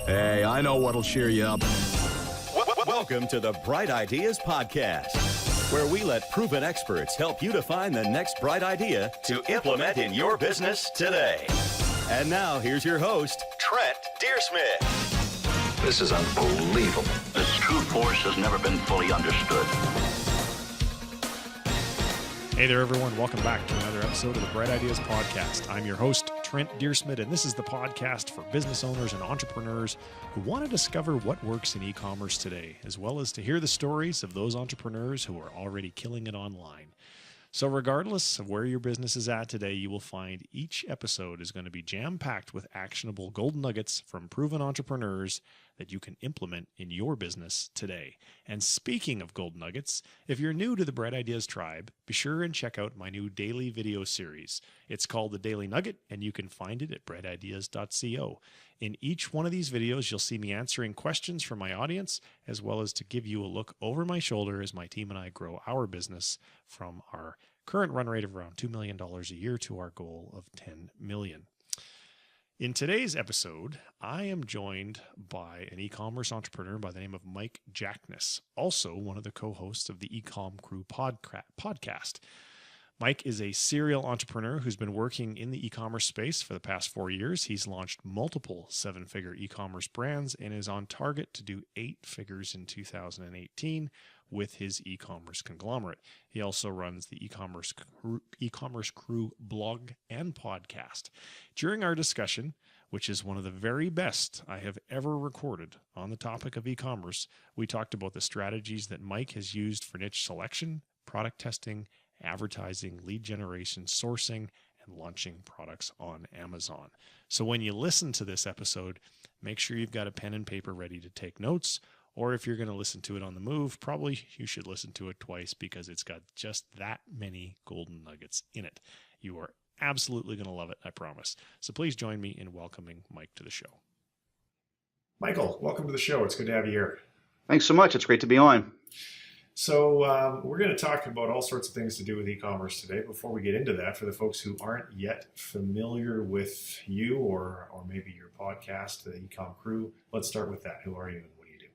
Hey, I know what'll cheer you up. Welcome to the Bright Ideas Podcast, where we let proven experts help you to find the next bright idea to implement in your business today. And now, here's your host, Trent Dyrsmid. This is unbelievable. Its true force has never been fully understood. Hey there, everyone. Welcome back to another episode of the Bright Ideas Podcast. I'm your host, Trent Dyrsmid, and this is the podcast for business owners and entrepreneurs who want to discover what works in e-commerce today, as well as to hear the stories of those entrepreneurs who are already killing it online. So regardless of where your business is at today, you will find each episode is going to be jam-packed with actionable gold nuggets from proven entrepreneurs that you can implement in your business today. And speaking of gold nuggets, if you're new to the Bright Ideas tribe, be sure and check out my new daily video series. It's called The Daily Nugget, and you can find it at Brightideas.co. In each one of these videos, you'll see me answering questions from my audience, as well as to give you a look over my shoulder as my team and I grow our business from our current run rate of around $2 million a year to our goal of $10 million. In today's episode, I am joined by an e-commerce entrepreneur by the name of Mike Jackness, also one of the co-hosts of the eComCrew podcast. Mike is a serial entrepreneur who's been working in the e-commerce space for the past 4 years. He's launched multiple seven-figure e-commerce brands and is on target to do 8 figures in 2018 with his e-commerce conglomerate. He also runs the eCommerce Crew blog and podcast. During our discussion, which is one of the very best I have ever recorded on the topic of e-commerce, we talked about the strategies that Mike has used for niche selection, product testing, advertising, lead generation, sourcing, and launching products on Amazon. So when you listen to this episode, make sure you've got a pen and paper ready to take notes, or if you're going to listen to it on the move, probably you should listen to it twice because it's got just that many golden nuggets in it. You are absolutely going to love it, I promise. So please join me in welcoming Mike to the show. Michael, welcome to the show. It's good to have you here. Thanks so much. It's great to be on. So we're going to talk about all sorts of things to do with e-commerce today. Before we get into that, for the folks who aren't yet familiar with you or maybe your podcast, the eComCrew, let's start with that. Who are you and what do you do?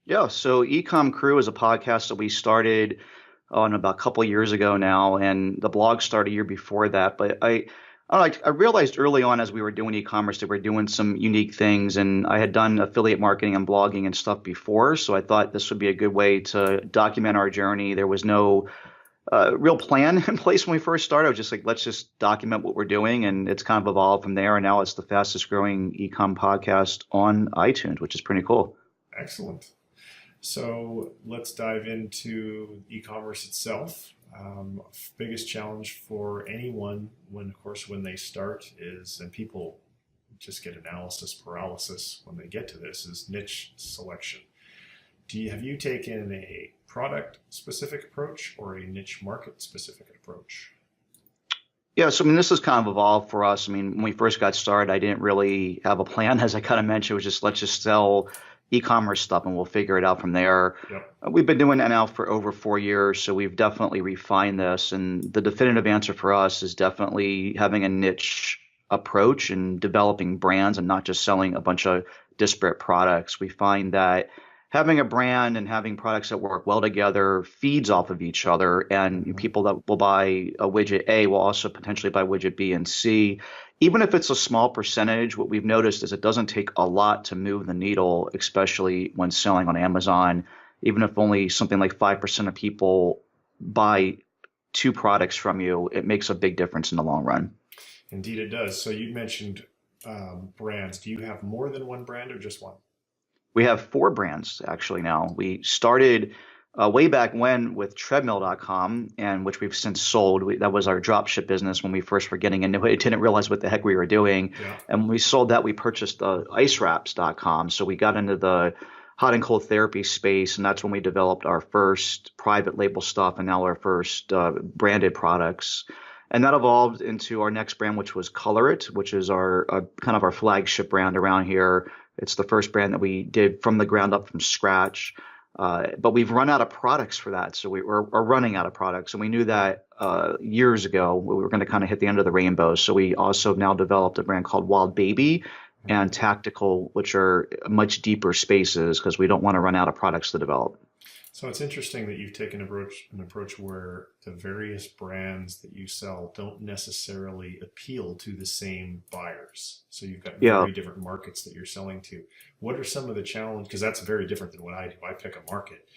Yeah, so eComCrew is a podcast that we started on about a couple of years ago now, and the blog started a year before that. But I realized early on as we were doing e-commerce that we were doing some unique things, and I had done affiliate marketing and blogging and stuff before, so I thought this would be a good way to document our journey. There was no real plan in place when we first started. I was just like, let's just document what we're doing, and it's kind of evolved from there, and now it's the fastest growing e-com podcast on iTunes, which is pretty cool. Excellent. So let's dive into e-commerce itself. Biggest challenge for anyone when they start is, and people just get analysis paralysis when they get to this, is niche selection. Have you taken a product specific approach or a niche market specific approach? Yeah, so this has kind of evolved for us. When we first got started, I didn't really have a plan, as I kind of mentioned. It was just, let's just sell e-commerce stuff and we'll figure it out from there. Yep. We've been doing that now for over 4 years, so we've definitely refined this. And the definitive answer for us is definitely having a niche approach and developing brands and not just selling a bunch of disparate products. We find that having a brand and having products that work well together feeds off of each other, and people that will buy a widget A will also potentially buy widget B and C. Even if it's a small percentage, what we've noticed is it doesn't take a lot to move the needle, especially when selling on Amazon. Even if only something like 5% of people buy 2 products from you, it makes a big difference in the long run. Indeed, it does. So you mentioned brands. Do you have more than one brand or just one? We have 4 brands actually now. We started way back when with treadmill.com, and which we've since sold. That was our dropship business when we first were getting into it. Didn't realize what the heck we were doing. Yeah. And when we sold that, we purchased icewraps.com. So we got into the hot and cold therapy space, and that's when we developed our first private label stuff and now our first branded products. And that evolved into our next brand, which was Color It, which is our kind of our flagship brand around here. It's the first brand that we did from the ground up from scratch. But we've run out of products for that. So we're running out of products. And we knew that years ago we were going to kind of hit the end of the rainbow. So we also now developed a brand called Wild Baby. and tactical, which are much deeper spaces because we don't want to run out of products to develop. So it's interesting that you've taken an approach where the various brands that you sell don't necessarily appeal to the same buyers. So you've got very different markets that you're selling to. What are some of the challenges? Because that's very different than what I do. I pick a market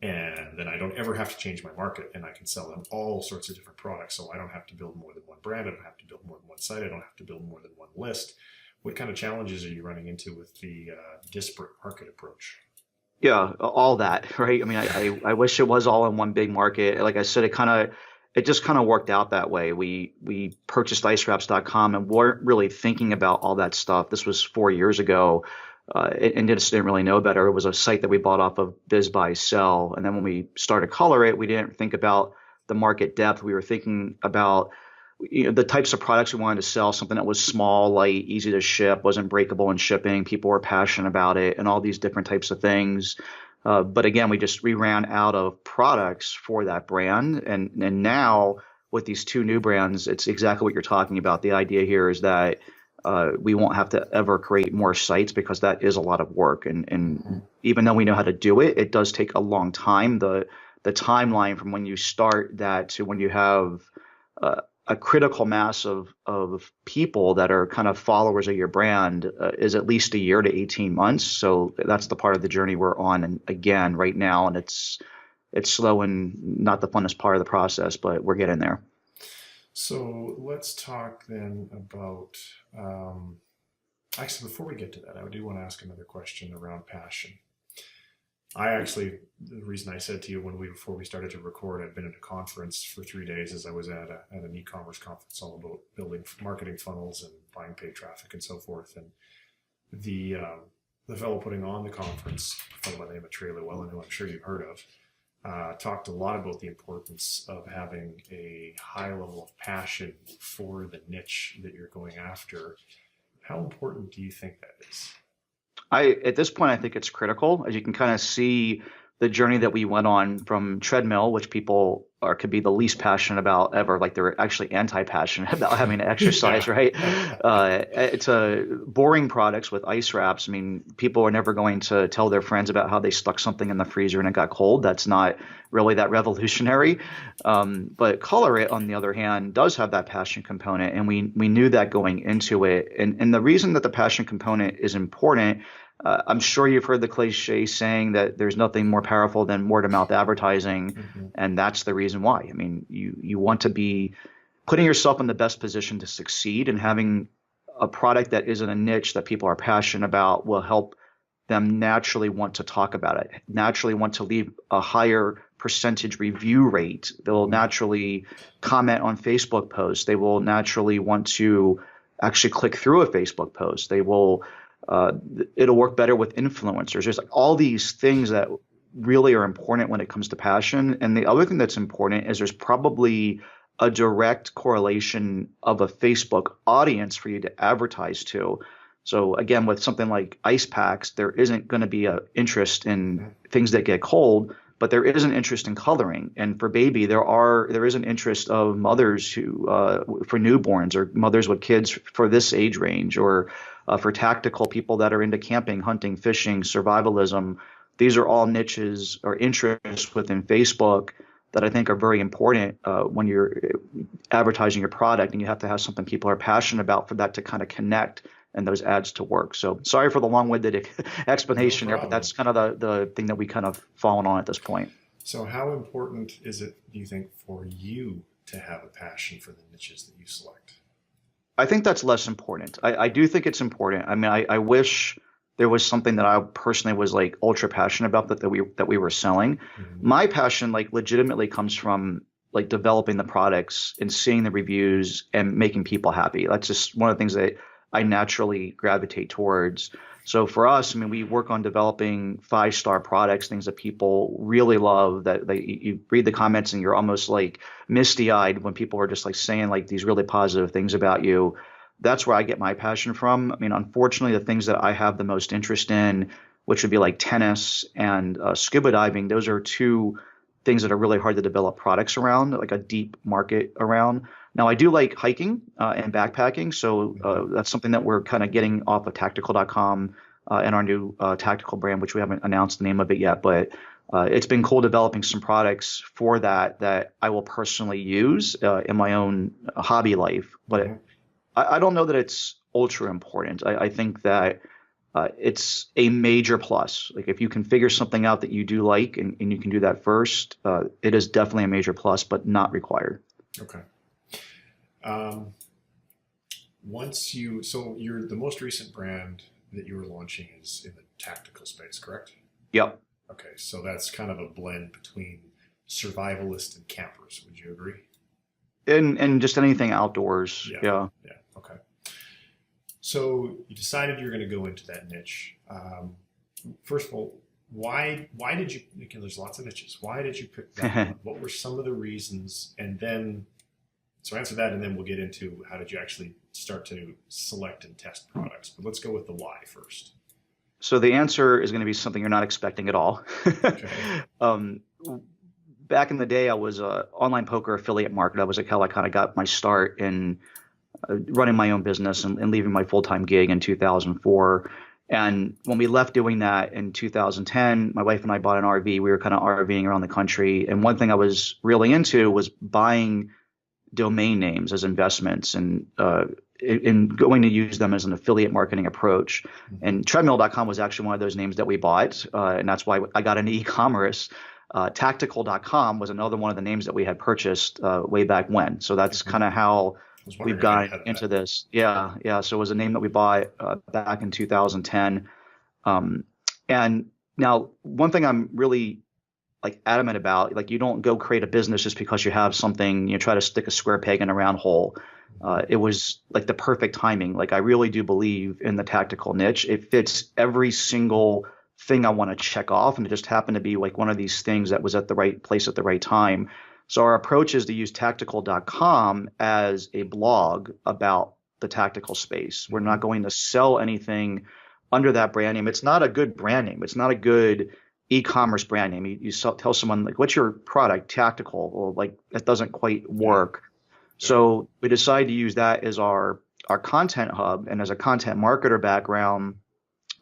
and then I don't ever have to change my market, and I can sell them all sorts of different products. So I don't have to build more than one brand. I don't have to build more than one site. I don't have to build more than one list. What kind of challenges are you running into with the disparate market approach? Yeah, all that, right? I mean, I wish it was all in one big market. Like I said, it just kind of worked out that way. We purchased icewraps.com and weren't really thinking about all that stuff. This was 4 years ago, and just didn't really know better. It was a site that we bought off of Biz Buy Sell, and then when we started Color It, we didn't think about the market depth. We were thinking about the types of products we wanted to sell, something that was small, light, easy to ship, wasn't breakable in shipping. People were passionate about it, and all these different types of things. But again, we ran out of products for that brand. And now with these two new brands, it's exactly what you're talking about. The idea here is that we won't have to ever create more sites because that is a lot of work. And even though we know how to do it, it does take a long time. The timeline from when you start that to when you have a critical mass of people that are kind of followers of your brand is at least a year to 18 months. So that's the part of the journey we're on. And again, right now, and it's slow and not the funnest part of the process, but we're getting there. So let's talk then about, actually, before we get to that, I do want to ask another question around passion. The reason I said to you before we started to record, I'd been at a conference for 3 days as I was at an e-commerce conference all about building marketing funnels and buying paid traffic and so forth. And the fellow putting on the conference, a fellow by the name of Trey Llewellyn, who I'm sure you've heard of, talked a lot about the importance of having a high level of passion for the niche that you're going after. How important do you think that is? At this point, I think it's critical. As you can kind of see the journey that we went on from treadmill, which people could be the least passionate about ever, like they're actually anti-passionate about having to exercise, right? It's boring products with ice wraps. I mean, people are never going to tell their friends about how they stuck something in the freezer and it got cold. That's not really that revolutionary. But Color It, on the other hand, does have that passion component, and we knew that going into it. And the reason that the passion component is important, I'm sure you've heard the cliche saying that there's nothing more powerful than word-of-mouth advertising, and that's the reason why. I mean, you want to be putting yourself in the best position to succeed, and having a product that is in a niche that people are passionate about will help them naturally want to talk about it, naturally want to leave a higher percentage review rate. They'll naturally comment on Facebook posts. They will naturally want to actually click through a Facebook post. They will it'll work better with influencers. There's all these things that really are important when it comes to passion. And the other thing that's important is there's probably a direct correlation of a Facebook audience for you to advertise to. So again, with something like ice packs, there isn't going to be an interest in things that get cold, but there is an interest in coloring. And for baby, there is an interest of mothers who for newborns, or mothers with kids for this age range, or for tactical people that are into camping, hunting, fishing, survivalism. These are all niches or interests within Facebook that I think are very important when you're advertising your product, and you have to have something people are passionate about for that to kind of connect and those ads to work. So sorry for the long-winded explanation there, but that's kind of the thing that we kind of fallen on at this point. So how important is it, do you think, for you to have a passion for the niches that you select? I think that's less important. I do think it's important. I mean, I wish there was something that I personally was like ultra passionate about that we were selling. My passion like legitimately comes from like developing the products and seeing the reviews and making people happy. That's just one of the things that I naturally gravitate towards. So for us, I mean, we work on developing 5-star products, things that people really love, that you read the comments and you're almost like misty-eyed when people are just like saying like these really positive things about you. That's where I get my passion from. I mean, unfortunately, the things that I have the most interest in, which would be like tennis and scuba diving, those are two things that are really hard to develop products around, like a deep market around. Now, I do like hiking and backpacking, so that's something that we're kind of getting off of tactical.com and our new tactical brand, which we haven't announced the name of it yet, but it's been cool developing some products for that I will personally use in my own hobby life. But I don't know that it's ultra important. I think that it's a major plus. Like if you can figure something out that you do like and you can do that first, it is definitely a major plus, but not required. Okay. So the most recent brand that you were launching is in the tactical space, correct? Yep. Okay, so that's kind of a blend between survivalist and campers. Would you agree? And just anything outdoors. Yeah. Yeah. Okay. So you decided you're going to go into that niche. First of all, why did you? Again, there's lots of niches. Why did you pick that one? What were some of the reasons? And then, so answer that, and then we'll get into how did you actually start to select and test products. But let's go with the why first. So the answer is going to be something you're not expecting at all. Okay. Back in the day, I was an online poker affiliate marketer. That was like how I kind of got my start in running my own business and leaving my full-time gig in 2004. And when we left doing that in 2010, my wife and I bought an RV. We were kind of RVing around the country. And one thing I was really into was buying domain names as investments and going to use them as an affiliate marketing approach. And treadmill.com was actually one of those names that we bought. And that's why I got into e-commerce. Tactical.com was another one of the names that we had purchased way back when. So that's kind of how we've gotten into this. Yeah. So it was a name that we bought back in 2010. And now one thing I'm really like adamant about, like you don't go create a business just because you have something, you try to stick a square peg in a round hole. It was like the perfect timing. Like I really do believe in the tactical niche. It fits every single thing I want to check off. And it just happened to be like one of these things that was at the right place at the right time. So our approach is to use tactical.com as a blog about the tactical space. We're not going to sell anything under that brand name. It's not a good brand name. It's not a good e-commerce brand name. You tell someone like, what's your product? Tactical. Well, like that doesn't quite work. Yeah. So we decided to use that as our content hub. And as a content marketer background,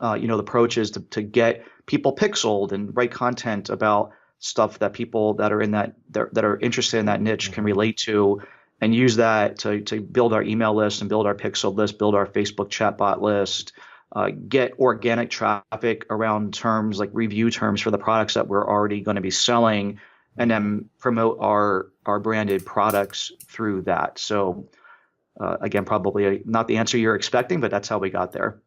the approach is to get people pixeled and write content about stuff that people that are in that are interested in that niche can relate to, and use that to build our email list and build our pixel list, build our Facebook chatbot list, get organic traffic around terms like review terms for the products that we're already going to be selling, and then promote our branded products through that. So again, probably not the answer you're expecting, but that's how we got there.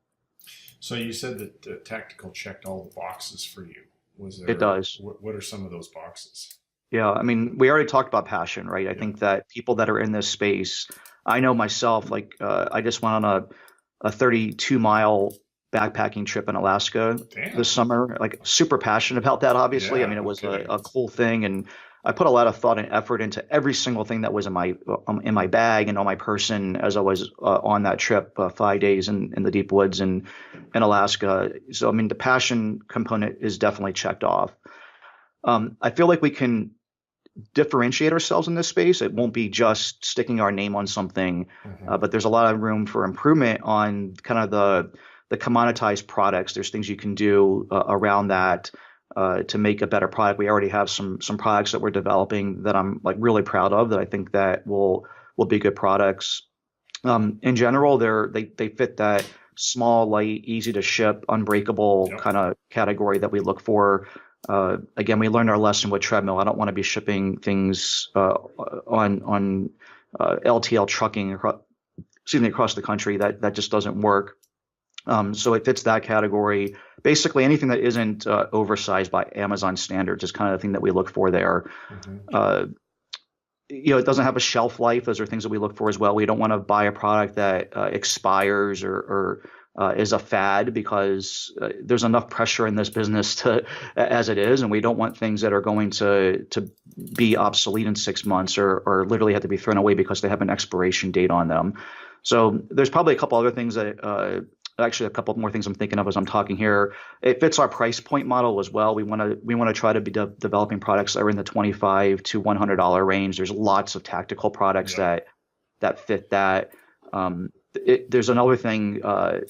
So you said that Tactical checked all the boxes for you. It does. What are some of those boxes? Yeah, I mean, we already talked about passion, right? I think that people that are in this space, I know myself, like I just went on a 32-mile backpacking trip in Alaska this summer, like super passionate about that, obviously. I mean, it was a cool thing. And I put a lot of thought and effort into every single thing that was in my bag and on my person as I was on that trip, 5 days in the deep woods in Alaska. So, I mean, the passion component is definitely checked off. I feel like we can differentiate ourselves in this space. It won't be just sticking our name on something, but there's a lot of room for improvement on kind of the commoditized products. There's things you can do around that to make a better product. We already have some products that we're developing that I'm like really proud of, that I think that will be good products. In general, they fit that small, light, easy to ship, unbreakable kind of category that we look for. Again, we learned our lesson with Treadmill. I don't want to be shipping things on LTL trucking across the country. That just doesn't work. So it fits that category. Basically, anything that isn't oversized by Amazon standards is kind of the thing that we look for there. It doesn't have a shelf life. Those are things that we look for as well. We don't want to buy a product that expires or is a fad, because there's enough pressure in this business as it is, and we don't want things that are going to be obsolete in 6 months or literally have to be thrown away because they have an expiration date on them. So there's probably a couple other things that actually a couple more things I'm thinking of as I'm talking here. It fits our price point model as well. We want to try to be developing products that are in the $25 to $100 range. There's lots of tactical products that that fit that. There's another thing,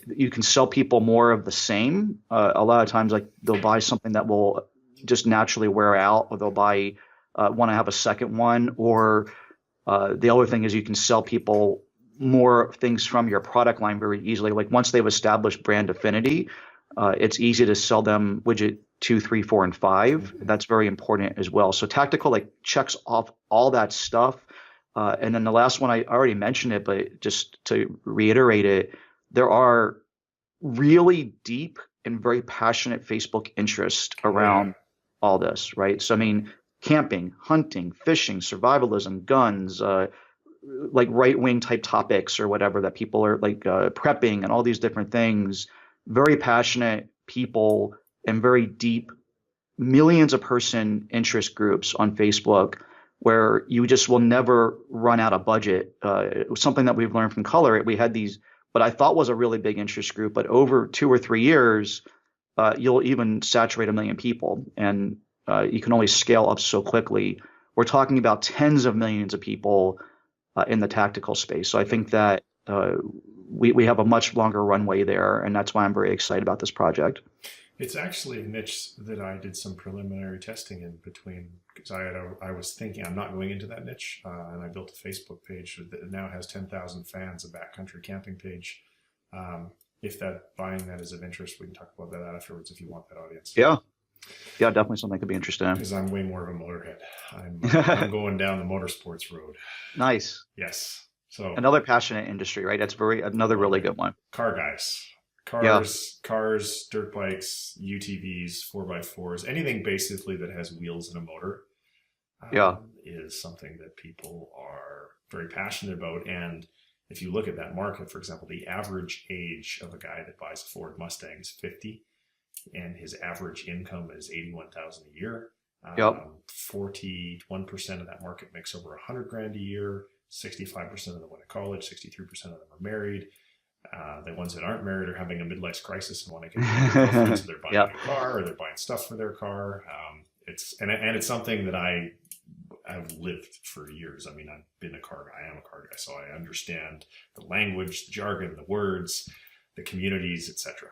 you can sell people more of the same. A lot of times, like they'll buy something that will just naturally wear out, or they'll buy want to have a second one. Or the other thing is you can sell people more things from your product line very easily. Like once they've established brand affinity, it's easy to sell them widget 2, 3, 4, and 5. That's very important as well. So tactical like checks off all that stuff. And then the last one, I already mentioned it, but just to reiterate it, there are really deep and very passionate Facebook interest around all this, right? So, I mean, camping, hunting, fishing, survivalism, guns, like right-wing type topics or whatever that people are like prepping and all these different things. Very passionate people and very deep, millions of person interest groups on Facebook where you just will never run out of budget. It was something that we've learned from Color. We had these, what I thought was a really big interest group, but over 2 or 3 years, you'll even saturate 1 million people, and you can only scale up so quickly. We're talking about tens of millions of people in the tactical space. So I think that we have a much longer runway there, and that's why I'm very excited about this project. It's actually a niche that I did some preliminary testing in between, because I was thinking I'm not going into that niche, and I built a Facebook page that now has 10,000 fans, a backcountry camping page. If buying that is of interest, we can talk about that afterwards if you want that audience. Yeah, definitely something I could be interested in. Because I'm way more of a motorhead. I'm going down the motorsports road. Nice. Yes. So another passionate industry, right? That's another really good one. Car guys. Cars, dirt bikes, UTVs, 4x4s, anything basically that has wheels and a motor is something that people are very passionate about. And if you look at that market, for example, the average age of a guy that buys a Ford Mustang is 50, and his average income is $81,000 a year. 41% of that market makes over $100,000 a year. 65% of them went to college. 63% of them are married. The ones that aren't married are having a midlife crisis and want to get a girlfriend, so they're buying a car or they're buying stuff for their car. It's something that I've lived for years. I mean, I've been a car guy. I am a car guy, so I understand the language, the jargon, the words, the communities, etc.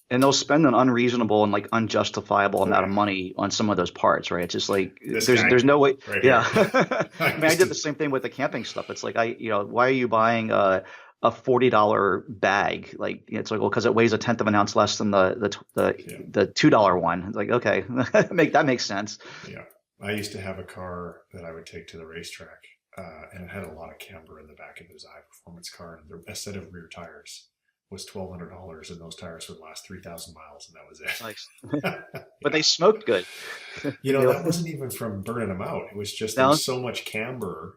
And they'll spend an unreasonable and like unjustifiable amount of money on some of those parts, right? It's just like there's no way. Right I mean, I did the same thing with the camping stuff. It's like why are you buying a $40 bag? Like it's like, well, because it weighs 1/10 of an ounce less than the $2 one. It's like, okay, that makes sense. Yeah, I used to have a car that I would take to the racetrack, and it had a lot of camber in the back. It was a high performance car, and a set of rear tires was $1,200, and those tires would last 3,000 miles, and that was it. Nice. But they smoked good. That wasn't even from burning them out. It was just there was so much camber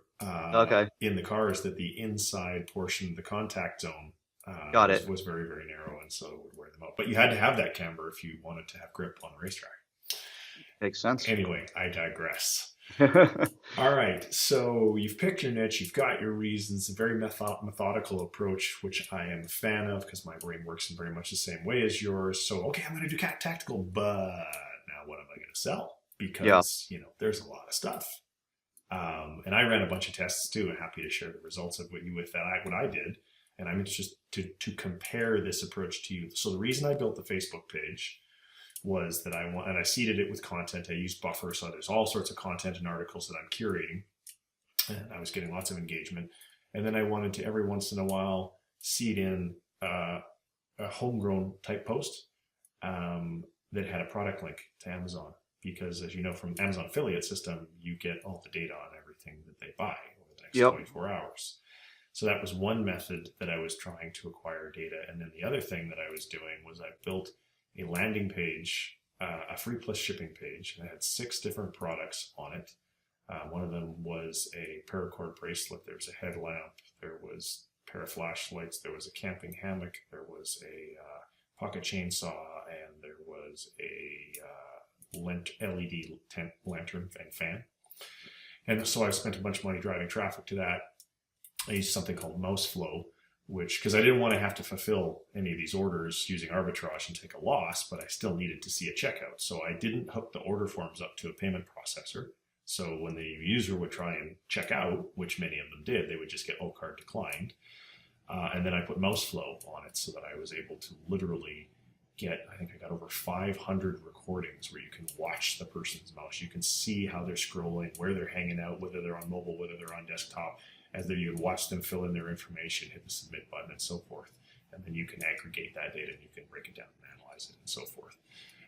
in the cars that the inside portion of the contact zone was very, very narrow, and so it would wear them out. But you had to have that camber if you wanted to have grip on the racetrack. Makes sense. Anyway, I digress. All right, so you've picked your niche, you've got your reasons, a very methodical approach, which I am a fan of because my brain works in very much the same way as yours. So, okay, I'm going to do tactical, but now what am I going to sell? Because, there's a lot of stuff. And I ran a bunch of tests too, and happy to share the results of what I did. And I'm interested to compare this approach to you. So the reason I built the Facebook page was that I seeded it with content. I used Buffer, so there's all sorts of content and articles that I'm curating, and I was getting lots of engagement. And then I wanted to every once in a while seed in a homegrown type post that had a product link to Amazon, because as you know from Amazon affiliate system, you get all the data on everything that they buy over the next 24 hours. So that was one method that I was trying to acquire data. And then the other thing that I was doing was I built a landing page, a free plus shipping page, and it had 6 different products on it. One of them was a paracord bracelet. There was a headlamp. There was a pair of flashlights. There was a camping hammock. There was a pocket chainsaw, and there was a LED tent lantern and fan. And so I spent a bunch of money driving traffic to that. I used something called Mouseflow, because I didn't want to have to fulfill any of these orders using arbitrage and take a loss, but I still needed to see a checkout. So I didn't hook the order forms up to a payment processor. So when the user would try and check out, which many of them did, they would just get, oh, card declined. And then I put mouse flow on it so that I was able to literally get, I think I got over 500 recordings where you can watch the person's mouse. You can see how they're scrolling, where they're hanging out, whether they're on mobile, whether they're on desktop, as you would watch them fill in their information, hit the submit button and so forth. And then you can aggregate that data and you can break it down and analyze it and so forth.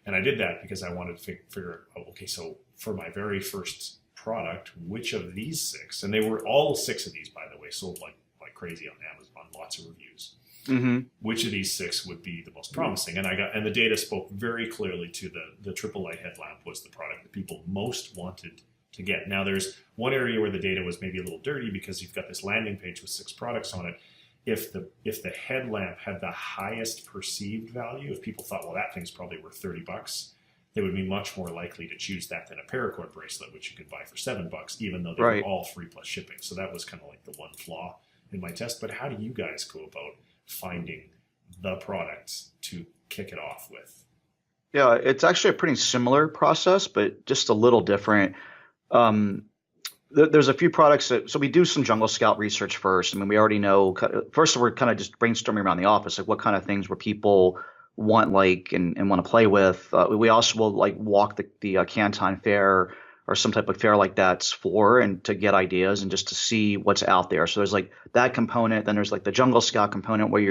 And I did that because I wanted to figure out, okay, so for my very first product, which of these 6, and they were all 6 of these, by the way, sold like crazy on Amazon, lots of reviews. Mm-hmm. Which of these 6 would be the most promising? And the data spoke very clearly to the triple light headlamp was the product that people most wanted to get. Now there's one area where the data was maybe a little dirty because you've got this landing page with 6 products on it. If the headlamp had the highest perceived value, if people thought, well, that thing's probably worth $30, they would be much more likely to choose that than a paracord bracelet, which you could buy for $7, even though they were all free plus shipping. So that was kind of like the one flaw in my test. But how do you guys go about finding the products to kick it off with? Yeah, it's actually a pretty similar process, but just a little different. There's a few products so we do some Jungle Scout research first. I mean, we already know, first we're kind of just brainstorming around the office, like what kind of things where people want and want to play with. We also will walk the Canton Fair or some type of fair like that's and to get ideas and just to see what's out there. So there's that component. Then there's the Jungle Scout component where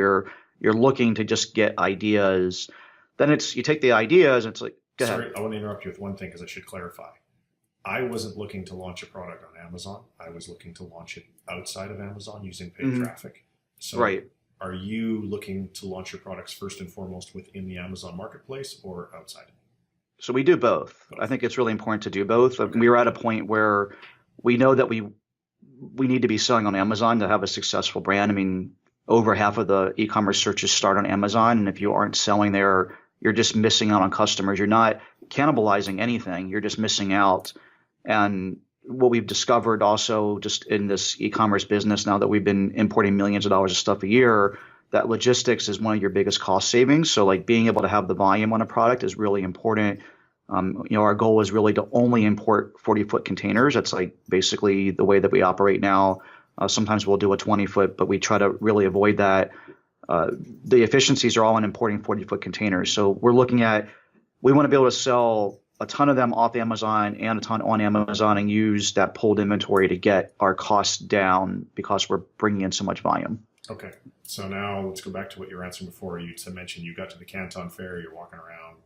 you're looking to just get ideas. Then you take the ideas and it's go ahead. Sorry, I want to interrupt you with one thing because I should clarify. I wasn't looking to launch a product on Amazon. I was looking to launch it outside of Amazon using paid traffic. So are you looking to launch your products first and foremost within the Amazon marketplace or outside? So we do both. I think it's really important to do both. Okay. We were at a point where we know that we need to be selling on Amazon to have a successful brand. I mean, over half of the e-commerce searches start on Amazon. And if you aren't selling there, you're just missing out on customers. You're not cannibalizing anything. You're just missing out. And what we've discovered also just in this e-commerce business now that we've been importing millions of dollars of stuff a year, that logistics is one of your biggest cost savings. So being able to have the volume on a product is really important. Our goal is really to only import 40-foot containers. That's basically the way that we operate now. Sometimes we'll do a 20-foot, but we try to really avoid that. The efficiencies are all in importing 40-foot containers. So we want to be able to sell a ton of them off Amazon and a ton on Amazon and use that pulled inventory to get our costs down because we're bringing in so much volume. Okay. So now let's go back to what you were answering before. You mentioned you got to the Canton Fair, you're walking around.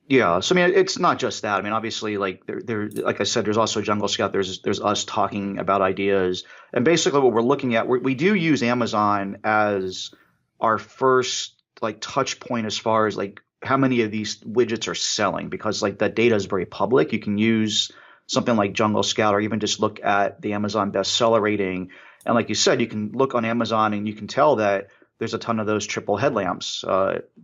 Yeah. So, I mean, it's not just that. I mean, obviously, there, like I said, there's also Jungle Scout. There's us talking about ideas. And basically what we're looking at, we do use Amazon as our first touch point as far as how many of these widgets are selling, because that data is very public. You can use something like Jungle Scout or even just look at the Amazon bestseller rating. And like you said, you can look on Amazon and you can tell that there's a ton of those triple headlamps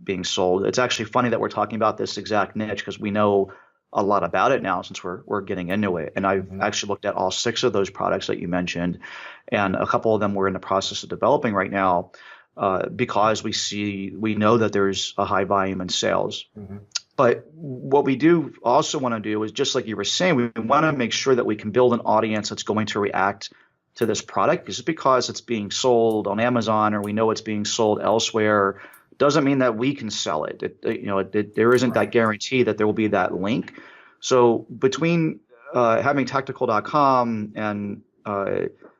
being sold. It's actually funny that we're talking about this exact niche because we know a lot about it now since we're getting into it. And I've actually looked at all 6 of those products that you mentioned, and a couple of them we're in the process of developing right now because we know that there's a high volume in sales. Mm-hmm. But what we do also want to do is, just like you were saying, we want to make sure that we can build an audience that's going to react to this product. Just because it's being sold on Amazon or we know it's being sold elsewhere doesn't mean that we can sell it. There isn't that guarantee that there will be that link. So between having tactical.com and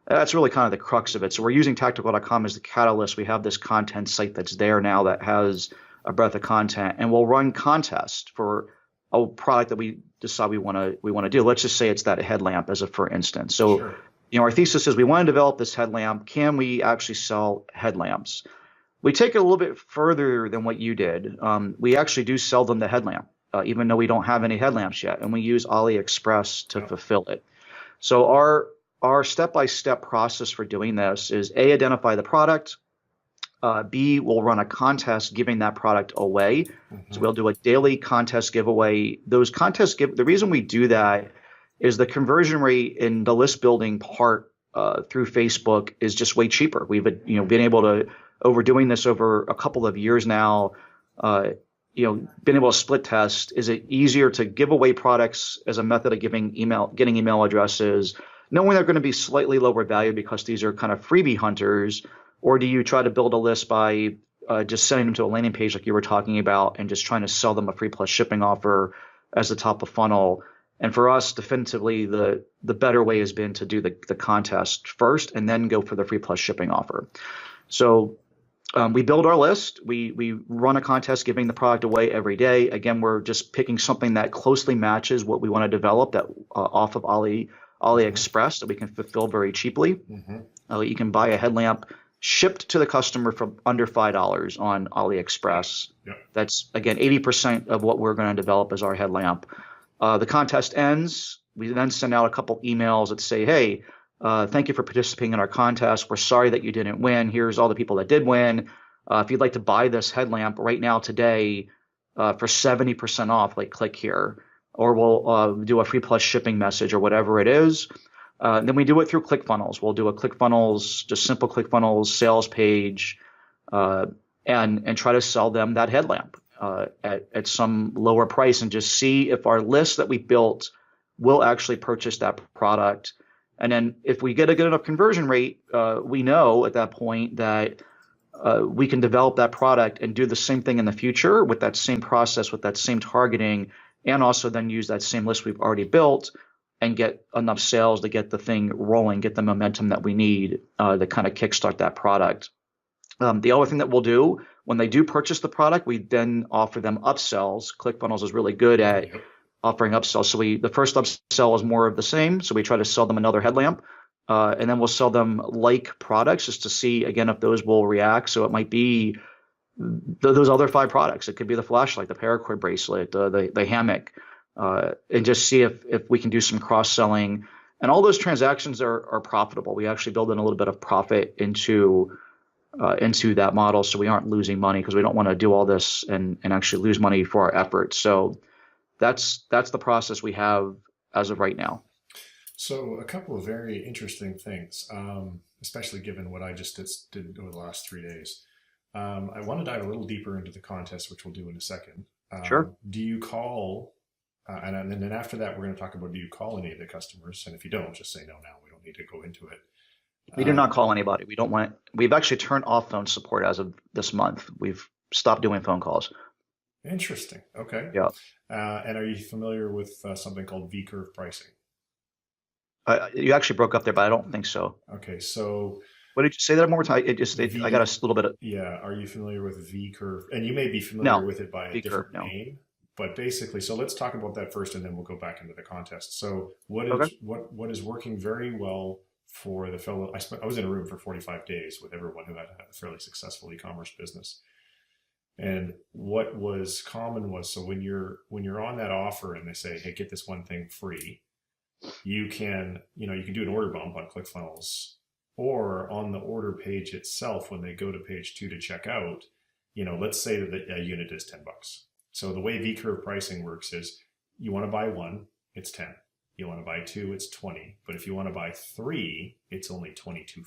that's really kind of the crux of it. So we're using tactical.com as the catalyst. We have this content site that's there now that has a breadth of content, and we'll run contests for a product that we decide we want to do. Let's just say it's that headlamp for instance. So sure. Our thesis is we want to develop this headlamp. Can we actually sell headlamps? We take it a little bit further than what you did. We actually do sell them the headlamp, even though we don't have any headlamps yet, and we use AliExpress to fulfill it. So our step-by-step process for doing this is A, identify the product. B, we'll run a contest giving that product away. Mm-hmm. So we'll do a daily contest giveaway. Those contests the reason we do that is the conversion rate in the list building part through Facebook is just way cheaper. We've been able to, over doing this over a couple of years now, been able to split test. Is it easier to give away products as a method of getting email addresses, knowing they're going to be slightly lower value because these are kind of freebie hunters? Or do you try to build a list by just sending them to a landing page like you were talking about and just trying to sell them a free plus shipping offer as the top of funnel? And for us, definitively, the better way has been to do the contest first and then go for the free plus shipping offer. So we build our list. We run a contest giving the product away every day. Again, we're just picking something that closely matches what we want to develop that off of AliExpress that we can fulfill very cheaply. You can buy a headlamp shipped to the customer for under $5 on AliExpress. Yep. That's, again, 80% of what we're going to develop as our headlamp. The contest ends. We then send out a couple emails that say, hey, thank you for participating in our contest. We're sorry that you didn't win. Here's all the people that did win. If you'd like to buy this headlamp right now today for 70% off, click here. Or we'll do a free plus shipping message or whatever it is. Then we do it through ClickFunnels. We'll do a ClickFunnels, just simple ClickFunnels sales page, and try to sell them that headlamp at some lower price and just see if our list that we built will actually purchase that product. And then if we get a good enough conversion rate, we know at that point that we can develop that product and do the same thing in the future with that same process, with that same targeting, and also then use that same list we've already built and get enough sales to get the thing rolling, get the momentum that we need to kind of kickstart that product. The other thing that we'll do when they do purchase the product, we then offer them upsells. ClickFunnels is really good at offering upsells. So the first upsell is more of the same. So we try to sell them another headlamp, and then we'll sell them like products just to see, again, if those will react. So it might be those other 5 products. It could be the flashlight, the paracord bracelet, the hammock, and just see if we can do some cross-selling. And all those transactions are profitable. We actually build in a little bit of profit into that model, so we aren't losing money, because we don't want to do all this and actually lose money for our efforts. So that's the process we have as of right now. So a couple of very interesting things, especially given what I just did over the last 3 days. I want to dive a little deeper into the contest, which we'll do in a second. Sure. Do you call, and then after that, we're going to talk about, do you call any of the customers? And if you don't, just say no now. We don't need to go into it. We do not call anybody. We've actually turned off phone support as of this month. We've stopped doing phone calls. Interesting. Okay. Yeah. And are you familiar with something called V-curve pricing? You actually broke up there, but I don't think so. Okay. So what did you say that one more time? I got a little bit of. Yeah. Are you familiar with V-curve? And you may be familiar with it by a V-curve, different name. But basically, so let's talk about that first, and then we'll go back into the contest. So what is working very well for the fellow? I was in a room for 45 days with everyone who had a fairly successful e-commerce business. And what was common was, so when you're on that offer and they say, hey, get this one thing free, you can do an order bump on ClickFunnels, or on the order page itself, when they go to page 2 to check out, let's say that a unit is $10. So the way V-curve pricing works is, you want to buy 1, it's 10. You want to buy 2, it's 20. But if you want to buy 3, it's only $22.50.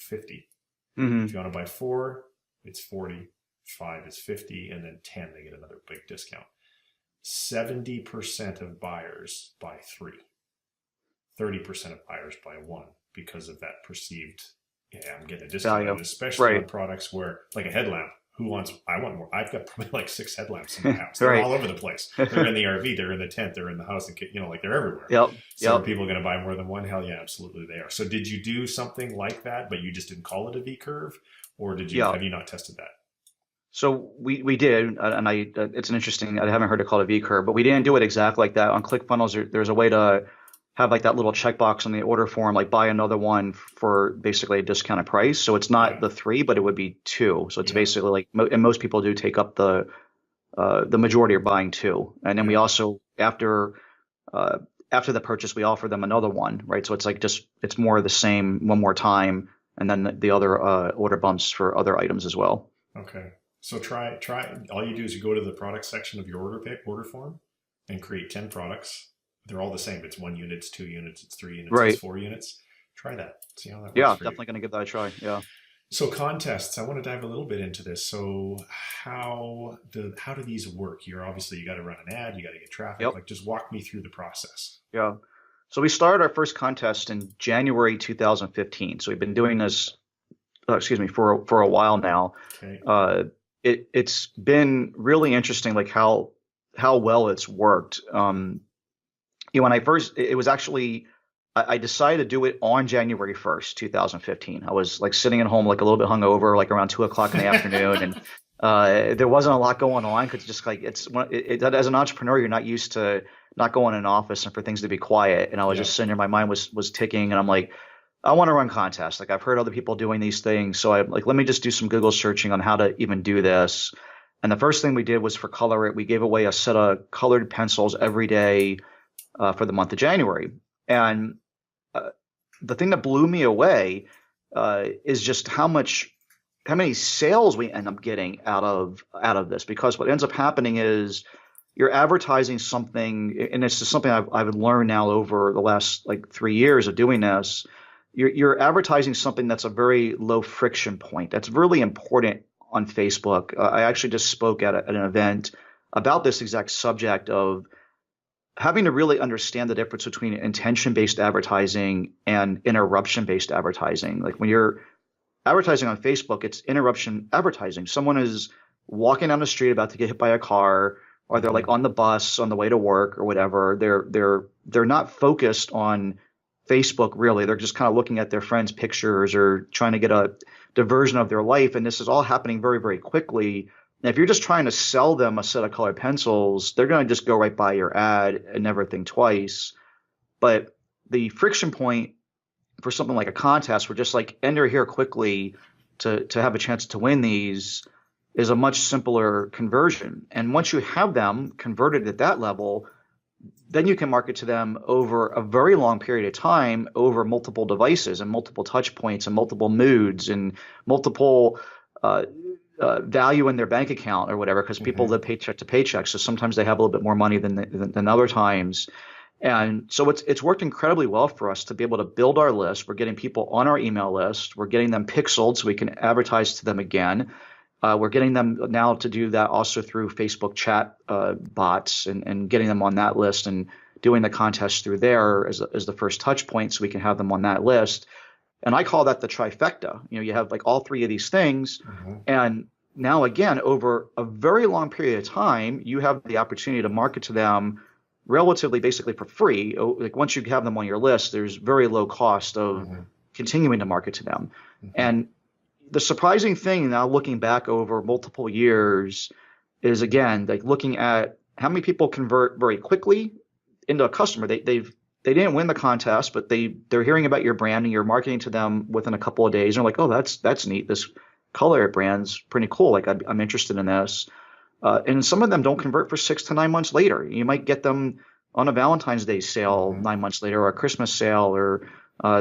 Mm-hmm. If you want to buy 4, it's 40. 5 is 50, and then 10, they get another big discount. 70% of buyers buy 3. 30% of buyers buy 1 because of that perceived, I'm getting a discount, and especially on products where, like a headlamp, I want more. I've got probably like 6 headlamps in my house. They're all over the place. They're in the RV, they're in the tent, they're in the house, and they're everywhere. Are people going to buy more than 1? Hell yeah, absolutely they are. So did you do something like that, but you just didn't call it a V curve, or have you not tested that? So we did, and it's an interesting. I haven't heard it called a V curve, but we didn't do it exactly like that. On ClickFunnels, there's a way to have like that little checkbox on the order form, like buy another one for basically a discounted price. So it's not the 3, but it would be 2. So it's basically like, and most people do take up the majority are buying 2. And then we also, after the purchase, we offer them another one, right? So it's like it's more of the same one more time, and then the other order bumps for other items as well. Okay. So try. All you do is you go to the product section of your order form and create 10 products. They're all the same. It's 1 unit, it's 2 units, it's 3 units, it's 4 units. Try that. See how that works. Yeah, definitely going to give that a try. Yeah. So contests, I want to dive a little bit into this. So how do these work? You got to run an ad, you got to get traffic. Yep. Like, just walk me through the process. Yeah. So we started our first contest in January 2015. So we've been doing this, for a while now. Okay. It's been really interesting, like how well it's worked. When it was actually, I decided to do it on January 1st, 2015. I was like sitting at home, like a little bit hungover, like around 2 o'clock in the afternoon, and there wasn't a lot going on because just like as an entrepreneur, you're not used to not going in an office and for things to be quiet. And I was just sitting there, my mind was ticking, and I'm like, I want to run contests. Like I've heard other people doing these things, so I'm like, let me just do some Google searching on how to even do this. And the first thing we did was for Color It. We gave away a set of colored pencils every day for the month of January. And the thing that blew me away is just how many sales we end up getting out of this. Because what ends up happening is you're advertising something, and it's just something I've learned now over the last like 3 years of doing this. You're advertising something that's a very low friction point. That's really important on Facebook. I actually just spoke at an event about this exact subject of having to really understand the difference between intention-based advertising and interruption-based advertising. Like when you're advertising on Facebook, it's interruption advertising. Someone is walking down the street about to get hit by a car, or they're like on the bus on the way to work or whatever. They're not focused on Facebook really. They're just kind of looking at their friends' pictures or trying to get a diversion of their life. And this is all happening very, very quickly. And if you're just trying to sell them a set of colored pencils, they're going to just go right by your ad and never think twice. But the friction point for something like a contest, where just like enter here quickly to have a chance to win these, is a much simpler conversion. And once you have them converted at that level, then you can market to them over a very long period of time, over multiple devices and multiple touch points and multiple moods and multiple value in their bank account or whatever, because people live paycheck to paycheck. So sometimes they have a little bit more money than other times. And so it's worked incredibly well for us to be able to build our list. We're getting people on our email list. We're getting them pixeled so we can advertise to them again. We're getting them now to do that also through Facebook chat bots and getting them on that list and doing the contest through there as the first touch point so we can have them on that list. And I call that the trifecta. You have like all three of these things. And now again, over a very long period of time, you have the opportunity to market to them relatively basically for free. Like once you have them on your list, there's very low cost of continuing to market to them. And the surprising thing now looking back over multiple years is, again, like looking at how many people convert very quickly into a customer. They didn't win the contest, but they're hearing about your brand and you're marketing to them within a couple of days. And they're like, oh, that's neat. This Color brand's pretty cool. Like I'm interested in this. And some of them don't convert for 6 to 9 months later. You might get them on a Valentine's Day sale 9 months later, or a Christmas sale, or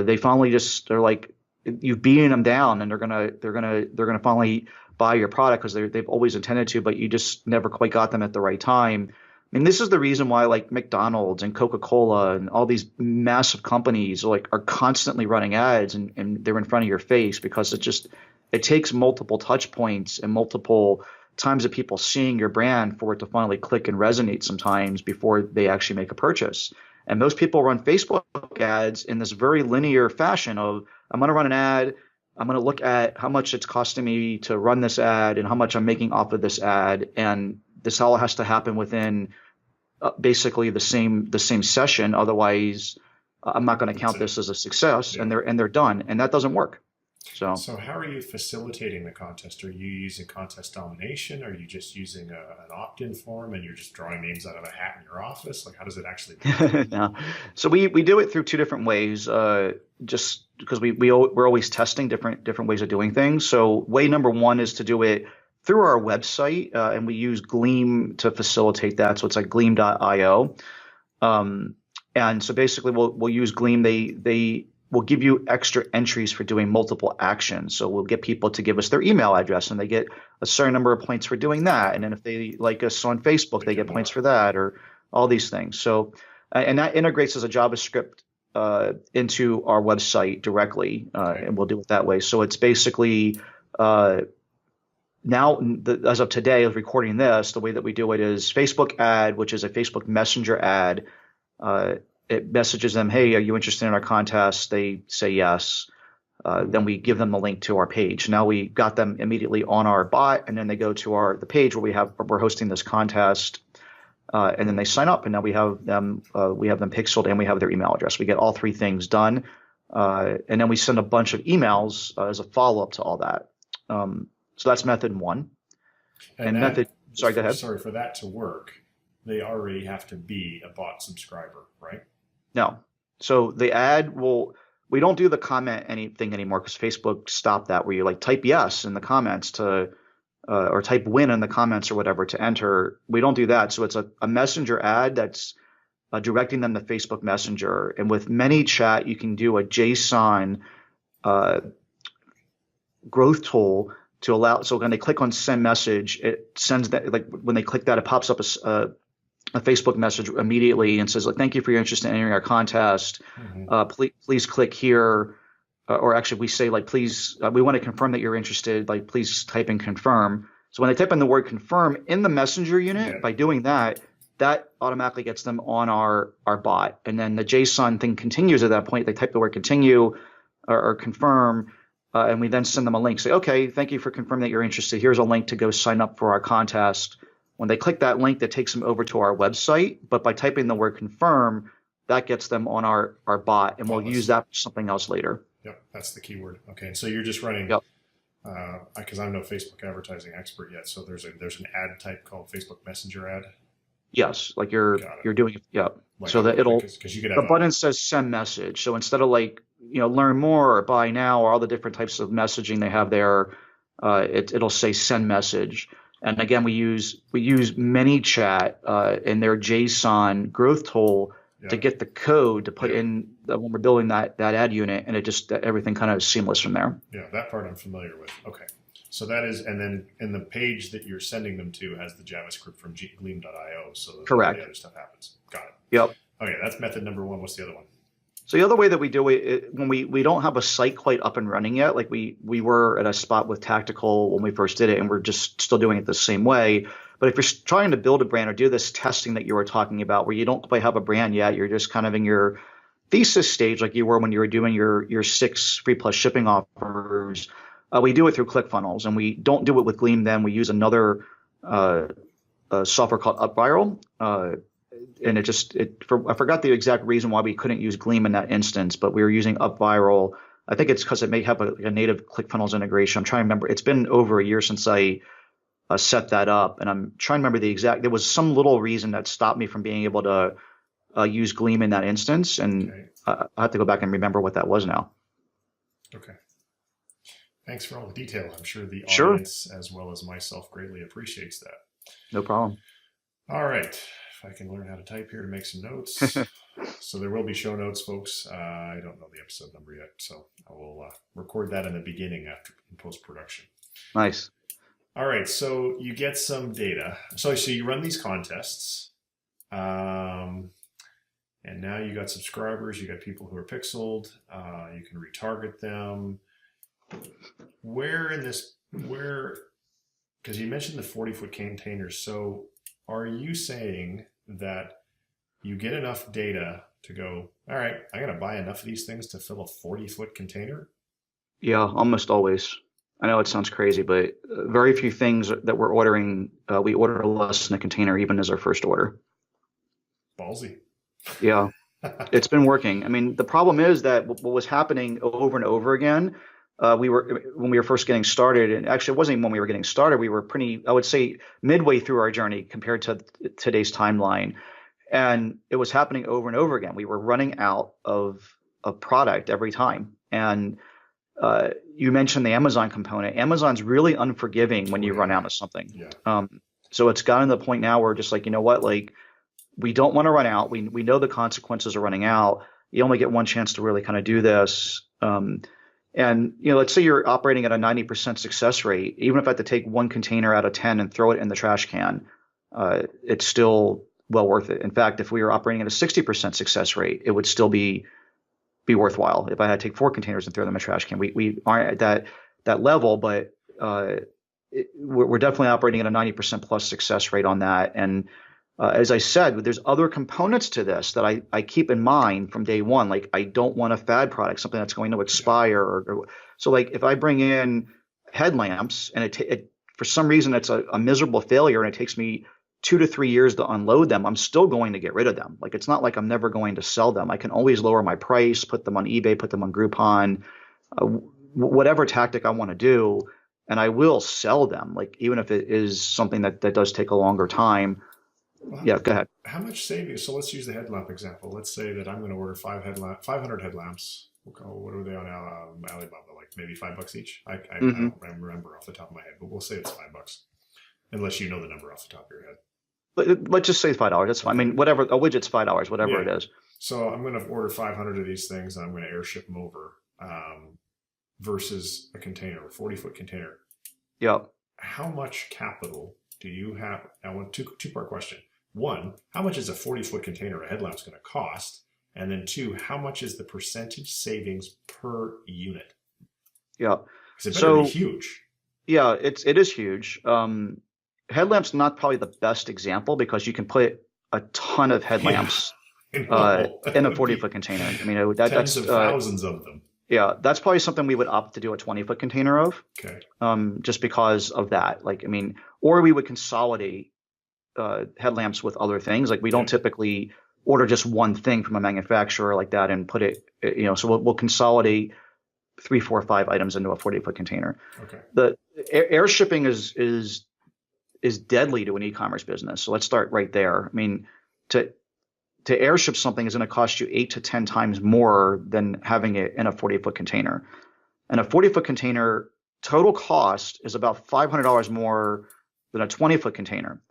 they finally they're like, you've beaten them down and they're gonna finally buy your product because they've always intended to, but you just never quite got them at the right time. I mean, this is the reason why like McDonald's and Coca-Cola and all these massive companies are constantly running ads and they're in front of your face, because it takes multiple touch points and multiple times of people seeing your brand for it to finally click and resonate sometimes before they actually make a purchase. And most people run Facebook ads in this very linear fashion of, I'm going to run an ad, I'm going to look at how much it's costing me to run this ad and how much I'm making off of this ad. And this all has to happen within basically the same session. Otherwise, I'm not going to count this as a success, and they're done. And that doesn't work. So how are you facilitating the contest? Are you using contest domination? Are you just using an opt-in form and you're just drawing names out of a hat in your office? Like, how does it actually work? No. So we do it through two different ways, just because we're always testing different ways of doing things. So way number one is to do it through our website, and we use Gleam to facilitate that. So it's like gleam.io. And so basically we'll use Gleam. They will give you extra entries for doing multiple actions. So we'll get people to give us their email address and they get a certain number of points for doing that. And then if they like us on Facebook, they get points for that, or all these things. So, and that integrates as a JavaScript into our website directly, Okay. and we'll do it that way. So it's basically now, as of today, as recording this, the way that we do it is Facebook ad, which is a Facebook Messenger ad. It messages them, hey, are you interested in our contest? They say yes. Then we give them the link to our page. Now we got them immediately on our bot, and then they go to the page where we're hosting this contest, and then they sign up, and now we have them pixeled, and we have their email address. We get all three things done, and then we send a bunch of emails as a follow up to all that. So that's method one. And sorry, go ahead. Sorry, for that to work, they already have to be a bot subscriber, right? No. So the ad we don't do the comment anything anymore because Facebook stopped that, where you like type yes in the comments or type win in the comments or whatever to enter. We don't do that. So it's a messenger ad that's directing them to Facebook Messenger. And with ManyChat, you can do a JSON growth tool to allow. So when they click on send message, it sends that, like when they click that, it pops up a Facebook message immediately and says, like, thank you for your interest in entering our contest. Please click here. Or actually we say, like, please, we want to confirm that you're interested. Like, please type in confirm. So when they type in the word confirm in the messenger unit, by doing that automatically gets them on our bot. And then the JSON thing continues at that point. They type the word continue or confirm, and we then send them a link. Say, okay, thank you for confirming that you're interested. Here's a link to go sign up for our contest. When they click that link, that takes them over to our website. But by typing the word confirm, that gets them on our bot, and we'll use that for something else later. Yep, that's the keyword. Okay, so you're just running, because I'm no Facebook advertising expert yet. So there's an ad type called Facebook Messenger ad. Yes, like you're doing it. Yeah. Like, so that the button says send message. So instead of like, learn more or buy now or all the different types of messaging they have there, it'll say send message. And again, we use ManyChat in their JSON growth tool to get the code to put in when we're building that ad unit, and it just everything kind of is seamless from there. Yeah, that part I'm familiar with. Okay. So that is, and then in the page that you're sending them to has the JavaScript from Gleam.io. So correct. The other stuff happens. Got it. Yep. Okay, that's method number one. What's the other one? So the other way that we do it, when we don't have a site quite up and running yet, like we were at a spot with Tactical when we first did it, and we're just still doing it the same way. But if you're trying to build a brand or do this testing that you were talking about, where you don't quite have a brand yet, you're just kind of in your thesis stage, like you were when you were doing your 6 free plus shipping offers. We do it through ClickFunnels, and we don't do it with Gleam. Then we use another software called UpViral, and I forgot the exact reason why we couldn't use Gleam in that instance, but we were using UpViral. I think it's because it may have a native ClickFunnels integration. I'm trying to remember. It's been over a year since I set that up, and I'm trying to remember there was some little reason that stopped me from being able to use Gleam in that instance, and I have to go back and remember what that was now. Okay. Thanks for all the detail. I'm sure the audience, as well as myself, greatly appreciates that. No problem. All right. If I can learn how to type here to make some notes. So there will be show notes, folks. I don't know the episode number yet, so I will record that in the beginning in post-production. Nice. All right. So you get some data. So you run these contests, and now you got subscribers. You got people who are pixeled. You can retarget them. Because you mentioned the 40-foot containers. So are you saying that you get enough data to go, all right, I'm going to buy enough of these things to fill a 40-foot container? Yeah, almost always. I know it sounds crazy, but very few things that we're ordering, we order less than a container even as our first order. Ballsy. Yeah, it's been working. I mean, the problem is that what was happening over and over again, when we were first getting started, and actually it wasn't even when we were getting started, we were I would say midway through our journey compared to today's timeline. And it was happening over and over again. We were running out of product every time. And you mentioned the Amazon component. Amazon's really unforgiving when you run out of something. Yeah. So it's gotten to the point now where we're just like, you know what, like we don't want to run out. We know the consequences of running out. You only get one chance to really kind of do this. And, let's say you're operating at a 90% success rate. Even if I had to take one container out of 10 and throw it in the trash can, it's still well worth it. In fact, if we were operating at a 60% success rate, it would still be be worthwhile. If I had to take 4 containers and throw them in a trash can, we aren't at that level, but we're definitely operating at a 90% plus success rate on that. And as I said, there's other components to this that I keep in mind from day one. Like, I don't want a fad product, something that's going to expire. So like if I bring in headlamps and it for some reason it's a miserable failure and it takes me 2 to 3 years to unload them, I'm still going to get rid of them. Like, it's not like I'm never going to sell them. I can always lower my price, put them on eBay, put them on Groupon, whatever tactic I want to do, and I will sell them. Like, even if it is something that does take a longer time. Well, yeah, go ahead. How much savings? So let's use the headlamp example. Let's say that I'm going to order 500 headlamps. What are they on Alibaba? Like maybe $5 each. I don't remember off the top of my head, but we'll say it's $5, unless you know the number off the top of your head. Let's just say $5. That's fine. I mean, whatever, a widget's $5, whatever it is. So I'm going to order 500 of these things, and I'm going to airship them over, versus a container, a 40-foot container. Yeah. How much capital do you have? I want two-part question. One, how much is a 40-foot container of headlamps going to cost? And then 2, how much is the percentage savings per unit? Yeah. Because it better be huge. Yeah, it is huge. Headlamps not probably the best example because you can put a ton of headlamps in a 40-foot container. I mean, tens of thousands of them. Yeah, that's probably something we would opt to do a 20-foot container of. Okay. Just because of that. Like, I mean, or we would consolidate headlamps with other things. Like, we don't typically order just one thing from a manufacturer like that and put it, so we'll consolidate 3, 4, 5 items into a 40-foot container. Okay. The air shipping is deadly to an e-commerce business. So let's start right there. I mean, to airship something is going to cost you 8 to 10 times more than having it in a 40-foot container. And a 40-foot container total cost is about $500 more than a 20-foot container.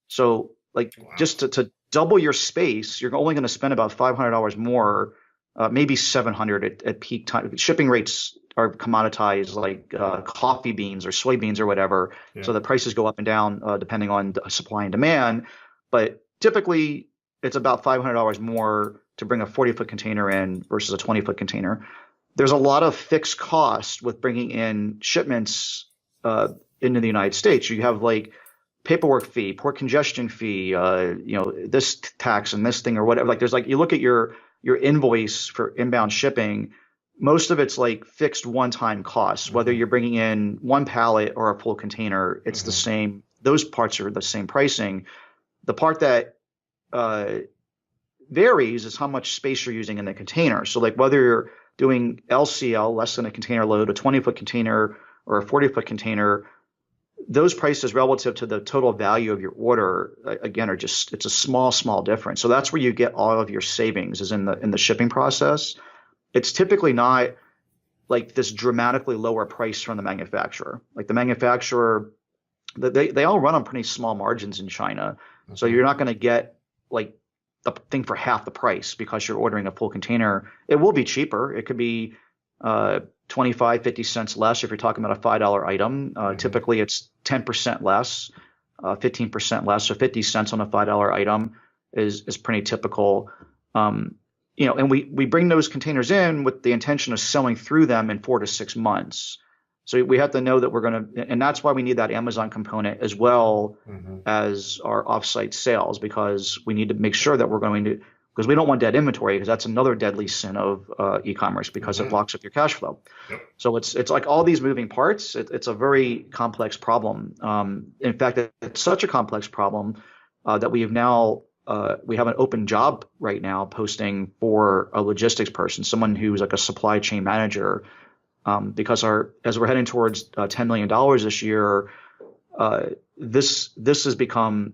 So like just to double your space, you're only going to spend about $500 more, maybe $700 at peak time. Shipping rates are commoditized like coffee beans or soybeans or whatever. Yeah. So the prices go up and down depending on supply and demand. But typically it's about $500 more to bring a 40-foot container in versus a 20-foot container. There's a lot of fixed cost with bringing in shipments into the United States. You have like paperwork fee, port congestion fee, this tax and this thing or whatever. Like there's like, you look at your invoice for inbound shipping, most of it's like fixed one-time costs. Whether you're bringing in one pallet or a full container, it's the same. Those parts are the same pricing. The part that varies is how much space you're using in the container. So like whether you're doing LCL, less than a container load, a 20-foot container or a 40-foot container, those prices relative to the total value of your order, again, it's a small difference. So that's where you get all of your savings is in the shipping process. It's typically not like this dramatically lower price from the manufacturer. Like the manufacturer, they all run on pretty small margins in China. Okay. So you're not going to get like the thing for half the price because you're ordering a full container. It will be cheaper. It could be 25, 50 cents less if you're talking about a $5 item. Typically it's 10% less, 15% less. So 50 cents on a $5 item is pretty typical. And we bring those containers in with the intention of selling through them in 4 to 6 months. So we have to know that we're going to, and that's why we need that Amazon component as well as our offsite sales, because we need to make sure that we're going to, because we don't want dead inventory, because that's another deadly sin of e-commerce because it blocks up your cash flow. Yep. So it's like all these moving parts. It's a very complex problem. In fact, it's such a complex problem that we have now we have an open job right now posting for a logistics person, someone who's like a supply chain manager, because as we're heading towards $10 million this year, this has become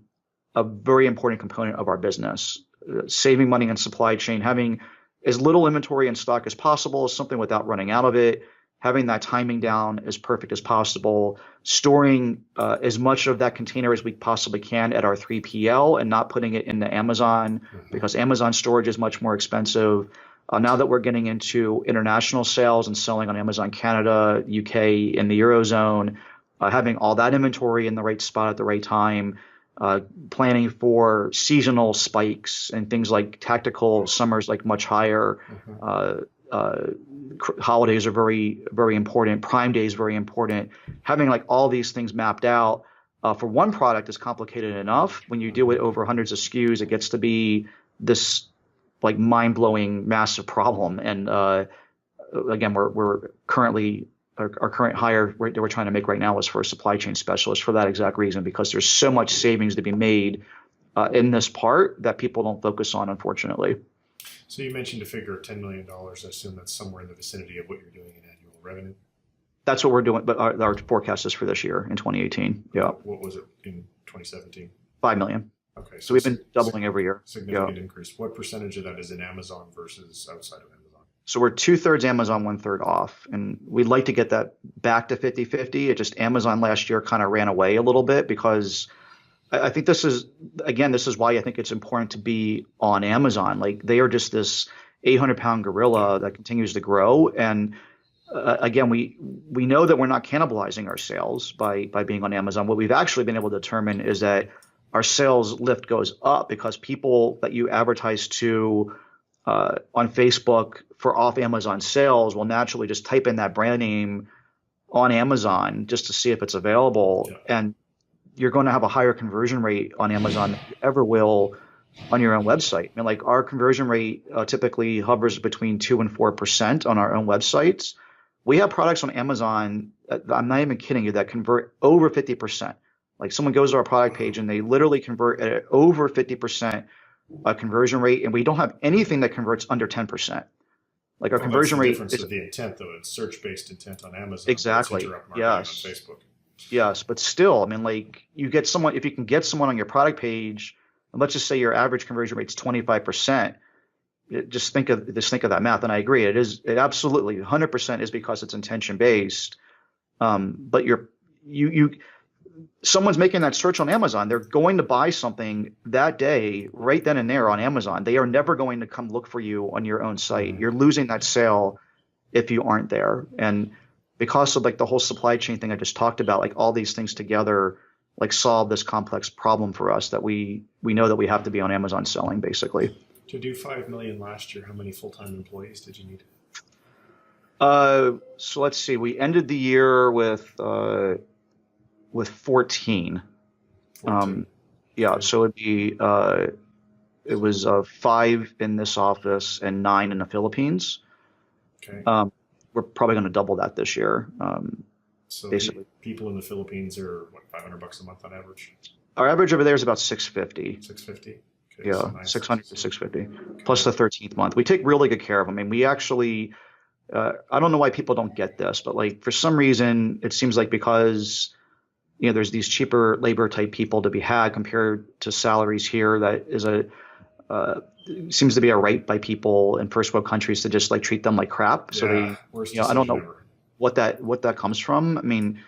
a very important component of our business. Saving money in supply chain, having as little inventory in stock as possible, something without running out of it, having that timing down as perfect as possible, storing as much of that container as we possibly can at our 3PL and not putting it into Amazon because Amazon storage is much more expensive. Now that we're getting into international sales and selling on Amazon Canada, UK, and the Eurozone, having all that inventory in the right spot at the right time, planning for seasonal spikes and things like tactical summers like much higher. holidays are very, very important. Prime Day is very important. Having like all these things mapped out for one product is complicated enough. When you do it over hundreds of SKUs, it gets to be this like mind-blowing, massive problem. And again, we're currently our current hire that we're trying to make right now is for a supply chain specialist for that exact reason, because there's so much savings to be made in this part that people don't focus on, unfortunately. So you mentioned a figure of $10 million. I assume that's somewhere in the vicinity of what you're doing in annual revenue. That's what we're doing, but our forecast is for this year in 2018. Yeah. What was it in 2017? 5 million. Okay. So we've been doubling every year. Significant increase. What percentage of that is in Amazon versus outside of Amazon? So we're 2/3 Amazon, 1/3 off. And we'd like to get that back to 50-50. It just Amazon last year kind of ran away a little bit, because I think this is why I think it's important to be on Amazon. Like, they are just this 800-pound gorilla that continues to grow. And again, we know that we're not cannibalizing our sales by being on Amazon. What we've actually been able to determine is that our sales lift goes up because people that you advertise to on Facebook for off Amazon sales will naturally just type in that brand name on Amazon just to see if it's available. Yeah. And you're going to have a higher conversion rate on Amazon than you ever will on your own website. I mean, like, our conversion rate typically hovers between 2 and 4% on our own websites. We have products on Amazon, I'm not even kidding you, that convert over 50%. Like, someone goes to our product page and they literally convert at over 50% conversion rate, and we don't have anything that converts under 10%. Like, our conversion rate is the intent, though. It's search-based intent on Amazon. Exactly. Yes. On Facebook. Yes, but still, I mean, like, you get someone, if you can get someone on your product page, and let's just say your average conversion rate is 25%. Just think of that math, and I agree. It absolutely 100% is because it's intention based. But someone's making that search on Amazon. They're going to buy something that day, right then and there on Amazon. They are never going to come look for you on your own site. You're losing that sale if you aren't there. And because of like the whole supply chain thing I just talked about, like all these things together, like solve this complex problem for us that we know that we have to be on Amazon selling, basically. To do 5 million last year, how many full-time employees did you need? So let's see. We ended the year with 14. 14. Yeah. Okay. So it'd be it was 5 in this office and 9 in the Philippines. Okay. We're probably going to double that this year. So basically, people in the Philippines are what, $500 a month on average? Our average over there is about $650. $650. Okay, yeah, so nice. $600 to $650 okay. Plus the 13th month. We take really good care of them. I mean, we actually, I don't know why people don't get this, but like for some reason, it seems like because there's these cheaper labor type people to be had compared to salaries here. That is seems to be a right by people in first world countries to just like treat them like crap. Yeah, so they, I don't know what that comes from. I mean,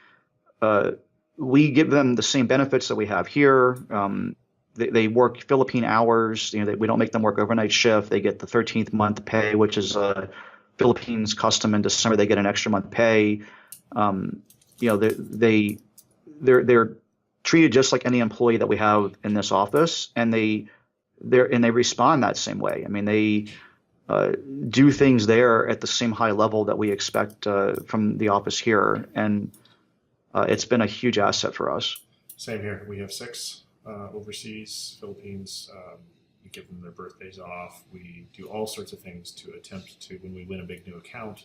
we give them the same benefits that we have here. They work Philippine hours. We don't make them work overnight shift. They get the 13th month pay, which is Philippines custom. In December, they get an extra month pay. They're treated just like any employee that we have in this office, and they respond that same way. I mean, they do things there at the same high level that we expect from the office here, and it's been a huge asset for us. Same here. We have 6 overseas, Philippines. We give them their birthdays off. We do all sorts of things to attempt to, when we win a big new account,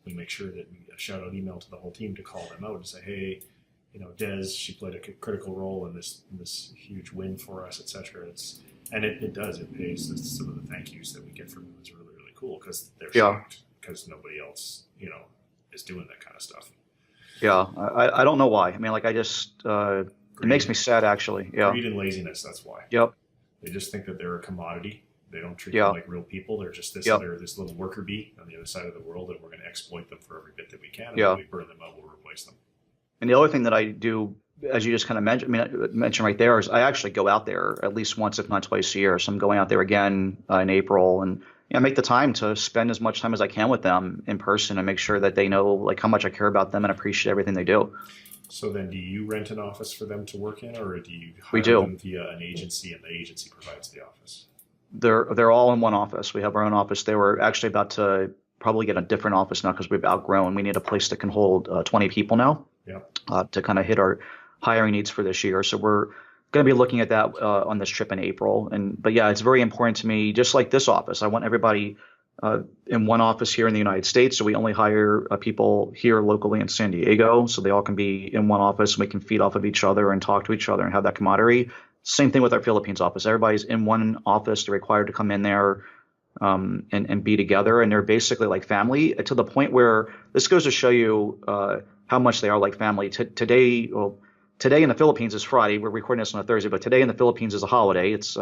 we make sure that we shout out email to the whole team to call them out and say, hey, Des, she played a critical role in this huge win for us, etc. It does. It pays. Some of the thank yous that we get from them is really, really cool because they're shocked because nobody else, is doing that kind of stuff. Yeah, I don't know why. I mean, like I just it makes me sad actually. Yeah. Greed and laziness. That's why. Yep. They just think that they're a commodity. They don't treat them like real people. They're just this little worker bee on the other side of the world, and we're going to exploit them for every bit that we can. And when we burn them out, we'll replace them. And the other thing that I do, as you just kind of mentioned right there, is I actually go out there at least once, if not twice a year. So I'm going out there again in April, and make the time to spend as much time as I can with them in person and make sure that they know like how much I care about them and appreciate everything they do. So then, do you rent an office for them to work in, or do you hire them via an agency and the agency provides the office? They're all in one office. We have our own office. They were actually about to probably get a different office now because we've outgrown. We need a place that can hold 20 people now. To kind of hit our hiring needs for this year. So we're going to be looking at that on this trip in April. But yeah, it's very important to me, just like this office. I want everybody in one office here in the United States. So we only hire people here locally in San Diego. So they all can be in one office and we can feed off of each other and talk to each other and have that camaraderie. Same thing with our Philippines office. Everybody's in one office. They're required to come in there and be together. And they're basically like family to the point where this goes to show you how much they are like family. Today in the Philippines is Friday. We're recording this on a Thursday, but today in the Philippines is a holiday. It's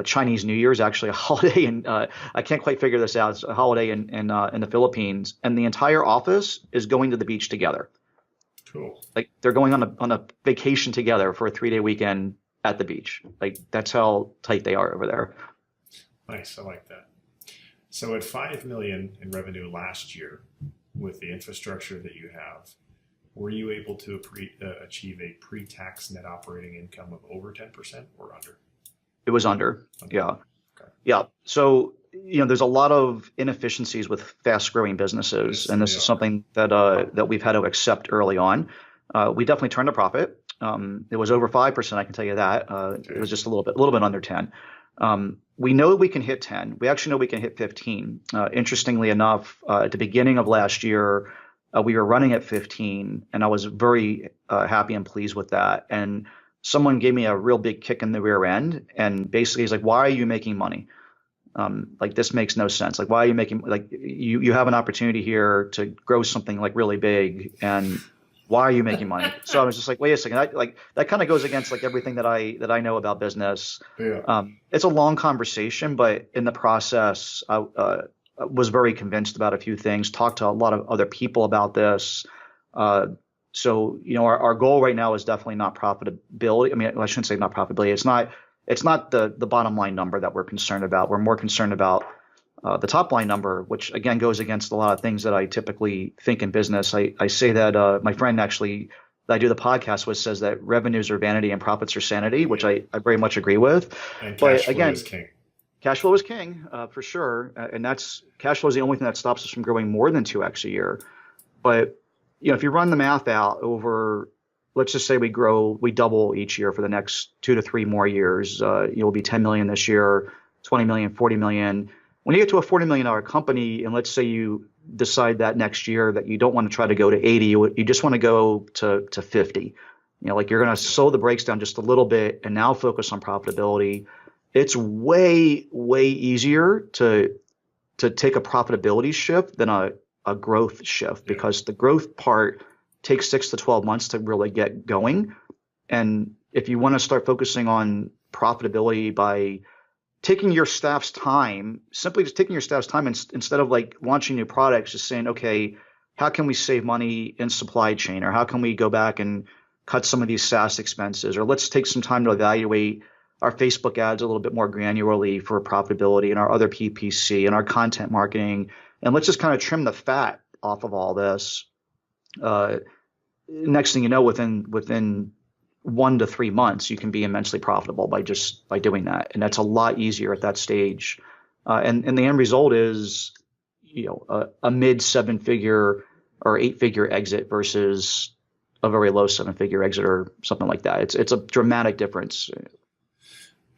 Chinese New Year is actually a holiday, and I can't quite figure this out. It's a holiday in the Philippines, and the entire office is going to the beach together. Cool. Like they're going on a vacation together for a 3-day weekend at the beach. Like that's how tight they are over there. Nice. I like that. So at $5 million in revenue last year, with the infrastructure that you have, were you able to achieve a pre-tax net operating income of over 10% or under? It was under. Yeah. Okay. Yeah. So, there's a lot of inefficiencies with fast-growing businesses, and this is something that we've had to accept early on. We definitely turned a profit. It was over 5%, I can tell you that. It was just a little bit under 10. We know we can hit 10. We actually know we can hit 15. Interestingly enough, at the beginning of last year, we were running at 15, and I was very happy and pleased with that. And someone gave me a real big kick in the rear end, and basically he's like, "Why are you making money? Like this makes no sense. Like why are you making like you have an opportunity here to grow something like really big, and why are you making money?" So I was just like, wait a second, that kind of goes against like everything that I know about business. Yeah. It's a long conversation, but in the process, I was very convinced about a few things. Talked to a lot of other people about this. So our goal right now is definitely not profitability. I mean, I shouldn't say not profitability. It's not the bottom line number that we're concerned about. We're more concerned about the top line number, which again goes against a lot of things that I typically think in business. I say that my friend actually that I do the podcast with says that revenues are vanity and profits are sanity, which I very much agree with. And cash flow is king. Cash flow is king for sure, and that's cash flow is the only thing that stops us from growing more than 2x a year. But if you run the math out over, let's just say we double each year for the next 2 to 3 more years. You'll be 10 million this year, 20 million, 40 million. When you get to a $40 million company, and let's say you decide that next year that you don't want to try to go to 80, you just want to go to 50. Like you're going to slow the brakes down just a little bit and now focus on profitability. It's way, way easier to take a profitability shift than a growth shift, because the growth part takes 6 to 12 months to really get going. And if you want to start focusing on profitability by taking your staff's time, simply just taking your staff's time instead of like launching new products, just saying, okay, how can we save money in supply chain, or how can we go back and cut some of these SaaS expenses, or let's take some time to evaluate our Facebook ads a little bit more granularly for profitability, and our other PPC and our content marketing. And let's just kind of trim the fat off of all this. Next thing you know, within 1 to 3 months, you can be immensely profitable by doing that. And that's a lot easier at that stage. And the end result is, a mid 7-figure or 8-figure exit versus a very low 7-figure exit or something like that. It's a dramatic difference.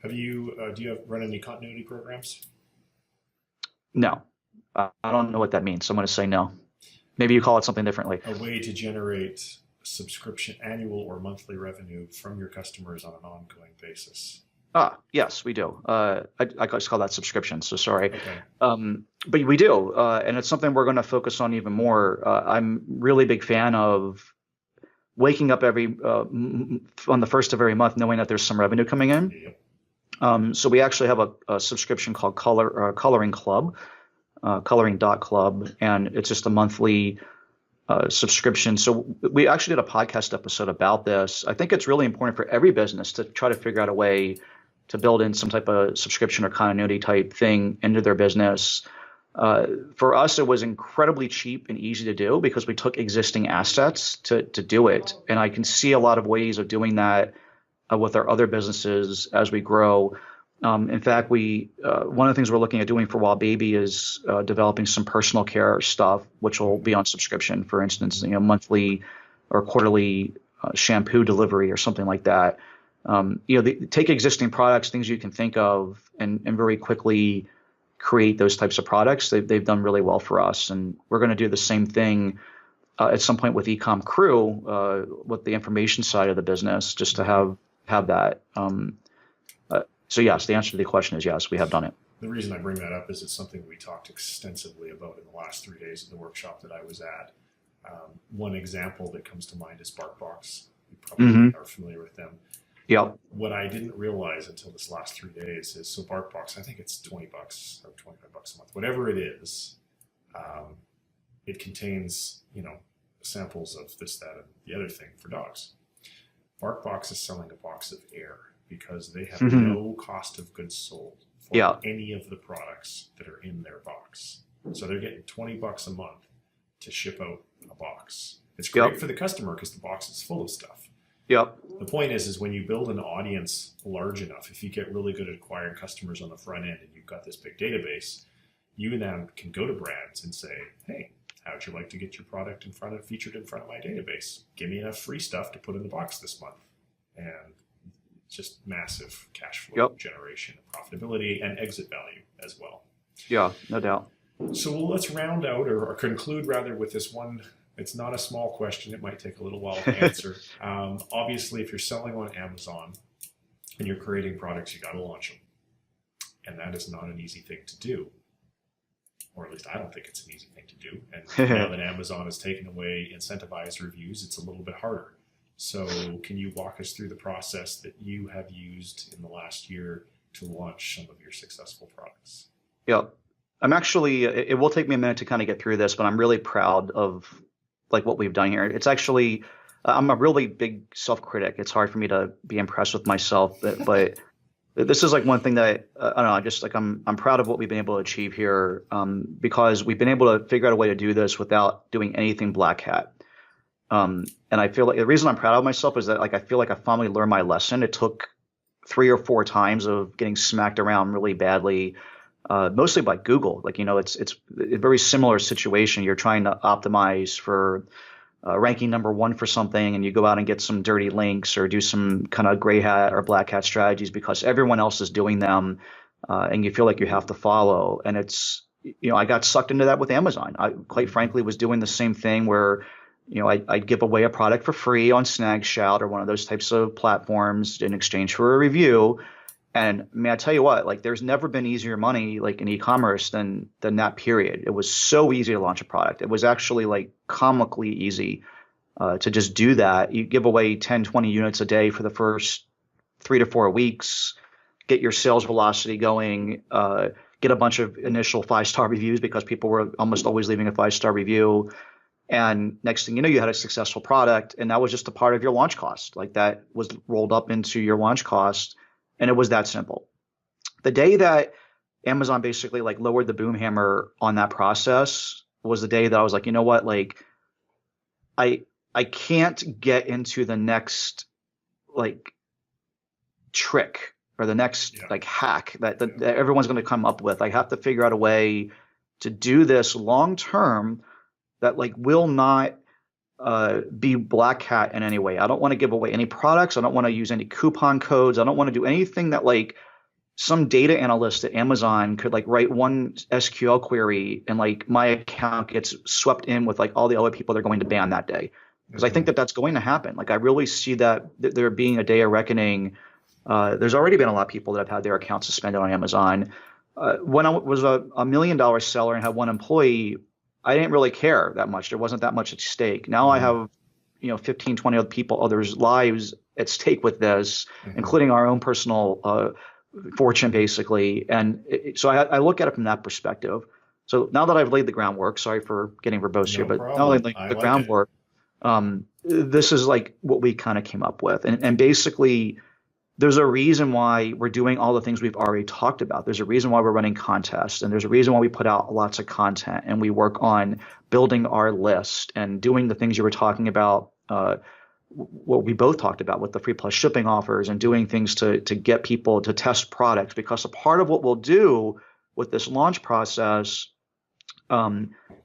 Do you run any continuity programs? No. I don't know what that means. So I'm going to say no. Maybe you call it something differently. A way to generate subscription annual or monthly revenue from your customers on an ongoing basis. Yes, we do. I just call that subscription. So sorry. Okay. But we do. And it's something we're going to focus on even more. I'm really big fan of waking up on the first of every month knowing that there's some revenue coming in. Yep. So we actually have a subscription called Coloring Club. Coloring.club, and it's just a monthly subscription. So we actually did a podcast episode about this. I think it's really important for every business to try to figure out a way to build in some type of subscription or continuity type thing into their business. For us, it was incredibly cheap and easy to do because we took existing assets to do it. And I can see a lot of ways of doing that with our other businesses as we grow. In fact, one of the things we're looking at doing for Wild Baby is developing some personal care stuff, which will be on subscription. For instance, monthly or quarterly shampoo delivery or something like that. Take existing products, things you can think of, and very quickly create those types of products. They've done really well for us, and we're going to do the same thing at some point with eComCrew, with the information side of the business, just to have that. So yes, the answer to the question is yes, we have done it. The reason I bring that up is it's something we talked extensively about in the last 3 days of the workshop that I was at. One example that comes to mind is BarkBox. You probably are familiar with them. Yep. What I didn't realize until this last 3 days is, so BarkBox, I think it's $20 or $25 a month, whatever it is. It contains, samples of this, that, and the other thing for dogs. BarkBox is selling a box of air because they have no cost of goods sold for any of the products that are in their box. So they're getting $20 a month to ship out a box. It's great for the customer because the box is full of stuff. Yep. The point is when you build an audience large enough, if you get really good at acquiring customers on the front end and you've got this big database, you then can go to brands and say, hey, how would you like to get your product featured in front of my database? Give me enough free stuff to put in the box this month. And just massive cash flow generation, profitability, and exit value as well. Yeah, no doubt. So let's round out or conclude rather with this one. It's not a small question. It might take a little while to answer. Obviously, if you're selling on Amazon and you're creating products, you got to launch them. And that is not an easy thing to do. Or at least I don't think it's an easy thing to do. And now that Amazon has taken away incentivized reviews, it's a little bit harder. So can you walk us through the process that you have used in the last year to launch some of your successful products? Yeah. I'm actually, it will take me a minute to kind of get through this, but I'm really proud of what we've done here. It's actually, I'm a really big self-critic. It's hard for me to be impressed with myself, but this is one thing that I don't know, I'm proud of what we've been able to achieve here, because we've been able to figure out a way to do this without doing anything black hat. And I feel like the reason I'm proud of myself is that I feel like I finally learned my lesson. It took 3 or 4 times of getting smacked around really badly, mostly by Google. It's a very similar situation. You're trying to optimize for ranking number 1 for something, and you go out and get some dirty links or do some kind of gray hat or black hat strategies because everyone else is doing them, and you feel like you have to follow. And it's, I got sucked into that with Amazon. I quite frankly was doing the same thing where I'd give away a product for free on Snagshout or one of those types of platforms in exchange for a review. And I tell you what, there's never been easier money in e-commerce than that period. It was so easy to launch a product. It was actually comically easy to just do that. You give away 10, 20 units a day for the first 3 to 4 weeks, get your sales velocity going, get a bunch of initial 5-star reviews because people were almost always leaving a 5-star review. And next thing you know, you had a successful product, and that was just a part of your launch cost. That was rolled up into your launch cost, and it was that simple. The day that Amazon basically lowered the boom hammer on that process was the day that I was like, you know what, I can't get into the next trick or the next hack that everyone's going to come up with. I have to figure out a way to do this long term that will not be black hat in any way. I don't want to give away any products. I don't want to use any coupon codes. I don't want to do anything that some data analyst at Amazon could write one SQL query and my account gets swept in with all the other people they're going to ban that day. Because I think that that's going to happen. I really see that there being a day of reckoning. There's already been a lot of people that have had their accounts suspended on Amazon. When I was a $1 million seller and had one employee, I didn't really care that much. There wasn't that much at stake. Now I have, 15, 20 other people, others' lives at stake with this, including our own personal fortune, basically. And so I look at it from that perspective. So now that I've laid the groundwork, sorry for getting verbose here, but now that I've laid the groundwork, this is what we kind of came up with. And basically, there's a reason why we're doing all the things we've already talked about. There's a reason why we're running contests, and there's a reason why we put out lots of content, and we work on building our list and doing the things you were talking about what we both talked about with the free plus shipping offers and doing things to get people to test products, because a part of what we'll do with this launch process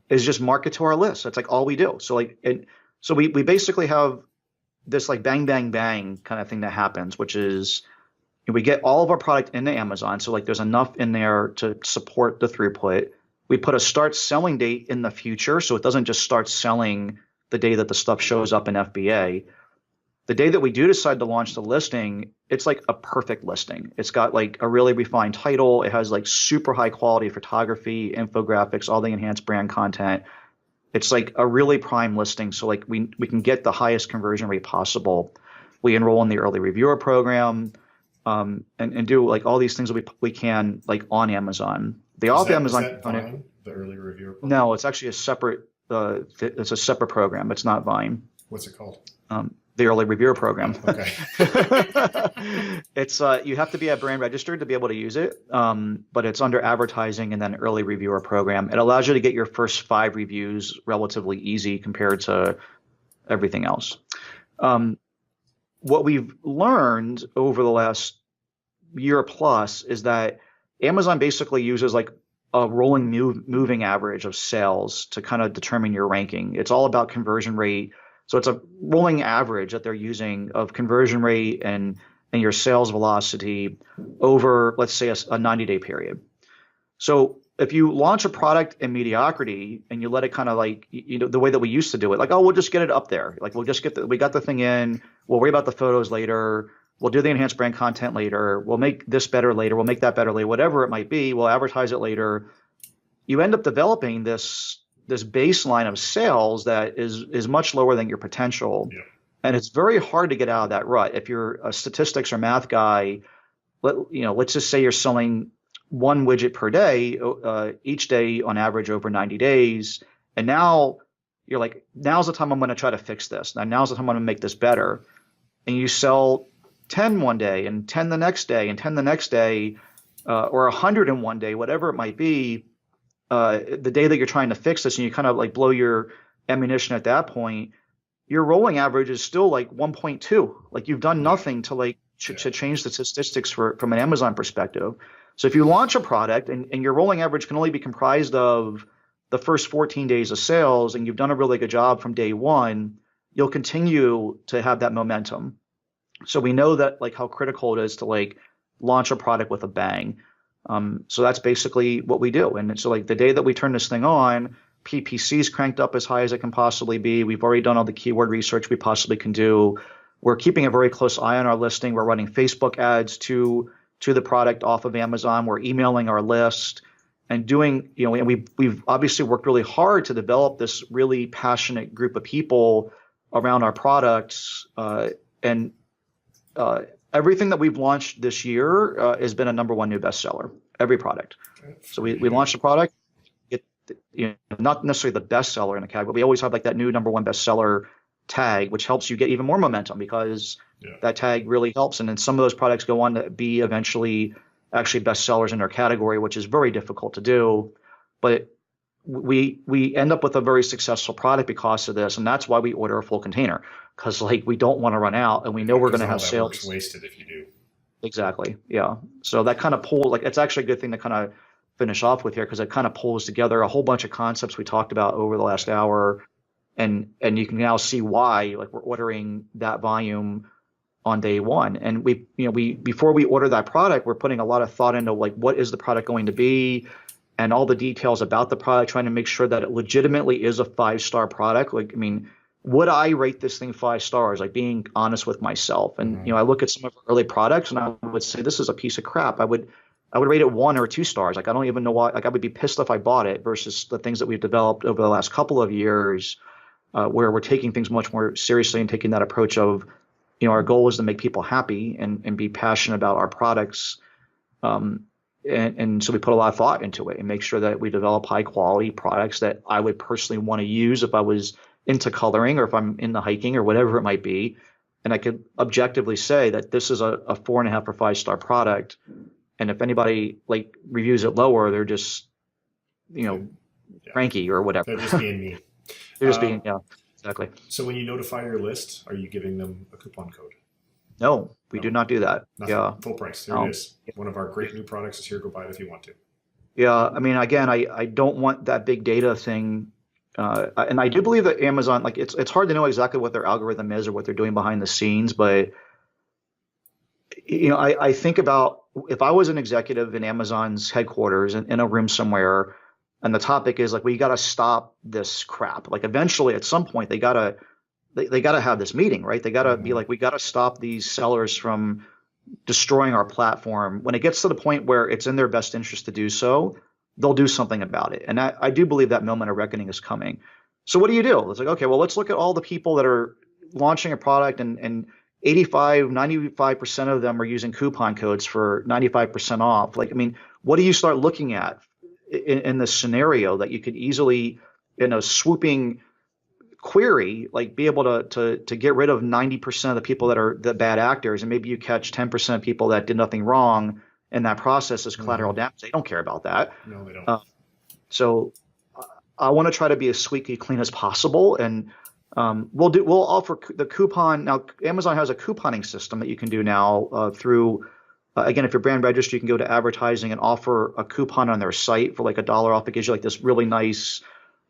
is just market to our list. That's like all we do. So we basically have this like bang, bang, bang kind of thing that happens, which is we get all of our product into Amazon. So like there's enough in there to support the throughput. We put a start selling date in the future. So it doesn't just start selling the day that the stuff shows up in FBA. The day that we do decide to launch the listing, it's like a perfect listing. It's got like a really refined title. It has like super high quality photography, infographics, all the enhanced brand content. It's like a really prime listing. So like we can get the highest conversion rate possible. We enroll in the early reviewer program and do like all these things that we can like on Amazon. The off Amazon Vine, the early reviewer program? No, it's actually a separate program. It's not Vine. What's it called? The early reviewer program. Okay. It's you have to be a brand registered to be able to use it, but it's under advertising and then early reviewer program. It allows you to get your first 5 reviews relatively easy compared to everything else. What we've learned over the last year plus is that Amazon basically uses like a rolling moving average of sales to kind of determine your ranking. It's all about conversion rate. So it's a rolling average that they're using of conversion rate and your sales velocity over, let's say, a 90-day period. So if you launch a product in mediocrity and you let it kind of like, the way that we used to do it, like, oh, we'll just get it up there. Like, we'll just we got the thing in. We'll worry about the photos later. We'll do the enhanced brand content later. We'll make this better later. We'll make that better later. Whatever it might be, we'll advertise it later. You end up developing this baseline of sales that is much lower than your potential. Yeah. And it's very hard to get out of that rut. If you're a statistics or math guy, let's just say you're selling 1 widget per day, each day on average over 90 days. And now you're like, now's the time I'm going to try to fix this. Now's the time I'm going to make this better. And you sell 10 one day and 10 the next day and 10 the next day, or 100 in one day, whatever it might be. The day that you're trying to fix this and you kind of like blow your ammunition at that point, your rolling average is still like 1.2. Like you've done nothing to like to change the statistics from an Amazon perspective. So if you launch a product and your rolling average can only be comprised of the first 14 days of sales and you've done a really good job from day one, you'll continue to have that momentum. So we know that like how critical it is to like launch a product with a bang. So that's basically what we do. And so like the day that we turn this thing on, PPC is cranked up as high as it can possibly be. We've already done all the keyword research we possibly can do. We're keeping a very close eye on our listing. We're running Facebook ads to the product off of Amazon. We're emailing our list and doing, and we've obviously worked really hard to develop this really passionate group of people around our products. And everything that we've launched this year has been a #1 new bestseller, every product. So we launched a product, not necessarily the bestseller in the category, but we always have like that new #1 bestseller tag, which helps you get even more momentum because that tag really helps. And then some of those products go on to be eventually actually bestsellers in their category, which is very difficult to do. But we end up with a very successful product because of this. And that's why we order a full container, because like we don't want to run out and we know we're going to have sales. Work's wasted if you do. Exactly. Yeah. So that kind of like it's actually a good thing to kind of finish off with here because it kind of pulls together a whole bunch of concepts we talked about over the last hour. And you can now see why like we're ordering that volume on day one. And we before we order that product, we're putting a lot of thought into like what is the product going to be and all the details about the product, trying to make sure that it legitimately is a 5-star product. Like, I mean, would I rate this thing 5 stars? Like being honest with myself. And, I look at some of our early products and I would say, this is a piece of crap. I would rate it 1 or 2 stars. Like, I don't even know why, like I would be pissed if I bought it versus the things that we've developed over the last couple of years, where we're taking things much more seriously and taking that approach of, our goal is to make people happy and be passionate about our products. And so we put a lot of thought into it and make sure that we develop high quality products that I would personally want to use if I was into coloring or if I'm into hiking or whatever it might be. And I could objectively say that this is a 4.5 or 5-star product. And if anybody like reviews it lower, they're just, cranky or whatever. They're just being mean. They're just being, Exactly. So when you notify your list, are you giving them a coupon code? No, we do not do that. Nothing. Yeah. Full price. There it is. One of our great new products is here. Go buy it if you want to. Yeah. I mean, again, I don't want that big data thing. And I do believe that Amazon, like it's hard to know exactly what their algorithm is or what they're doing behind the scenes. But, I think about if I was an executive in Amazon's headquarters in a room somewhere, and the topic is like, we got to stop this crap. Like eventually at some point they got to have this meeting, right? They got to be like, we got to stop these sellers from destroying our platform. When it gets to the point where it's in their best interest to do so, they'll do something about it. And I do believe that moment of reckoning is coming. So what do you do? It's like, okay, well, let's look at all the people that are launching a product and 95% of them are using coupon codes for 95% off. Like, I mean, what do you start looking at in this scenario that you could easily, in a swooping query, like be able to get rid of 90% of the people that are the bad actors, and maybe you catch 10% of people that did nothing wrong, and that process is collateral damage. They don't care about that. No, they don't. So I want to try to be as squeaky clean as possible, and we'll offer the coupon. Now, Amazon has a couponing system that you can do now through. Again, if you're brand registered, you can go to advertising and offer a coupon on their site for like $1 off. It gives you like this really nice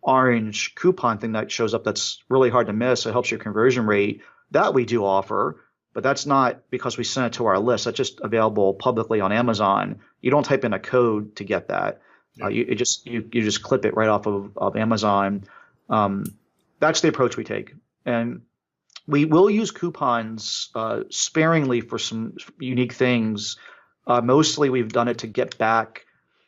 orange coupon thing that shows up that's really hard to miss. It helps your conversion rate. That we do offer, but that's not because we sent it to our list. That's just available publicly on Amazon. You don't type in a code to get that. Yeah. You just clip it right off of Amazon. That's the approach we take. And we will use coupons sparingly for some unique things. Mostly we've done it to get back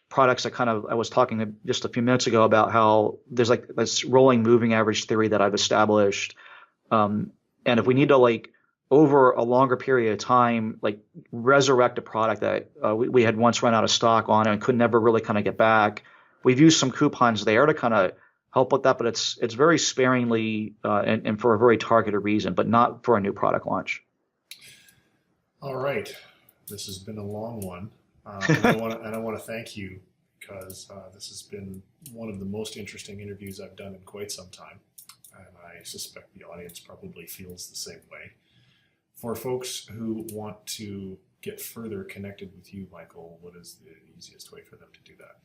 products that I was talking just a few minutes ago about how there's like this rolling moving average theory that I've established. And if we need to like over a longer period of time, like resurrect a product that we had once run out of stock on and could never really kind of get back, we've used some coupons there to kind of help with that, but it's very sparingly and for a very targeted reason, but not for a new product launch. All right. This has been a long one. And I want to thank you because this has been one of the most interesting interviews I've done in quite some time. And I suspect the audience probably feels the same way. For folks who want to get further connected with you, Michael, what is the easiest way for them to do that?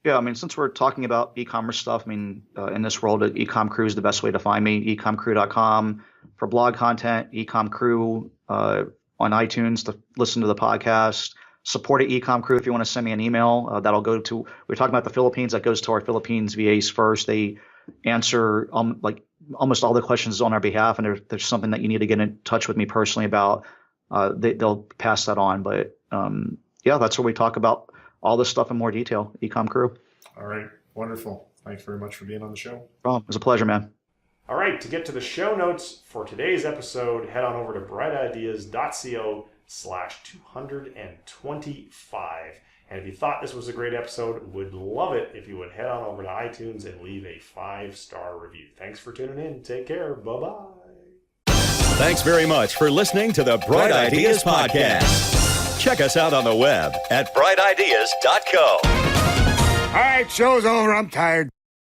Yeah, I mean, since we're talking about e-commerce stuff, I mean, in this world, eComCrew is the best way to find me. eComCrew.com for blog content, eComCrew on iTunes to listen to the podcast. Support at eComCrew if you want to send me an email. That'll go to, we're talking about the Philippines, that goes to our Philippines VAs first. They answer like almost all the questions on our behalf, and if there's something that you need to get in touch with me personally about, they'll pass that on. But yeah, that's where we talk about all this stuff in more detail, eComCrew. All right. Wonderful. Thanks very much for being on the show. It was a pleasure, man. All right, to get to the show notes for today's episode, head on over to Brightideas.co/225. And if you thought this was a great episode, would love it if you would head on over to iTunes and leave a 5-star review. Thanks for tuning in. Take care. Bye-bye. Thanks very much for listening to the Bright Ideas Podcast. Check us out on the web at Brightideas.co. All right, show's over. I'm tired.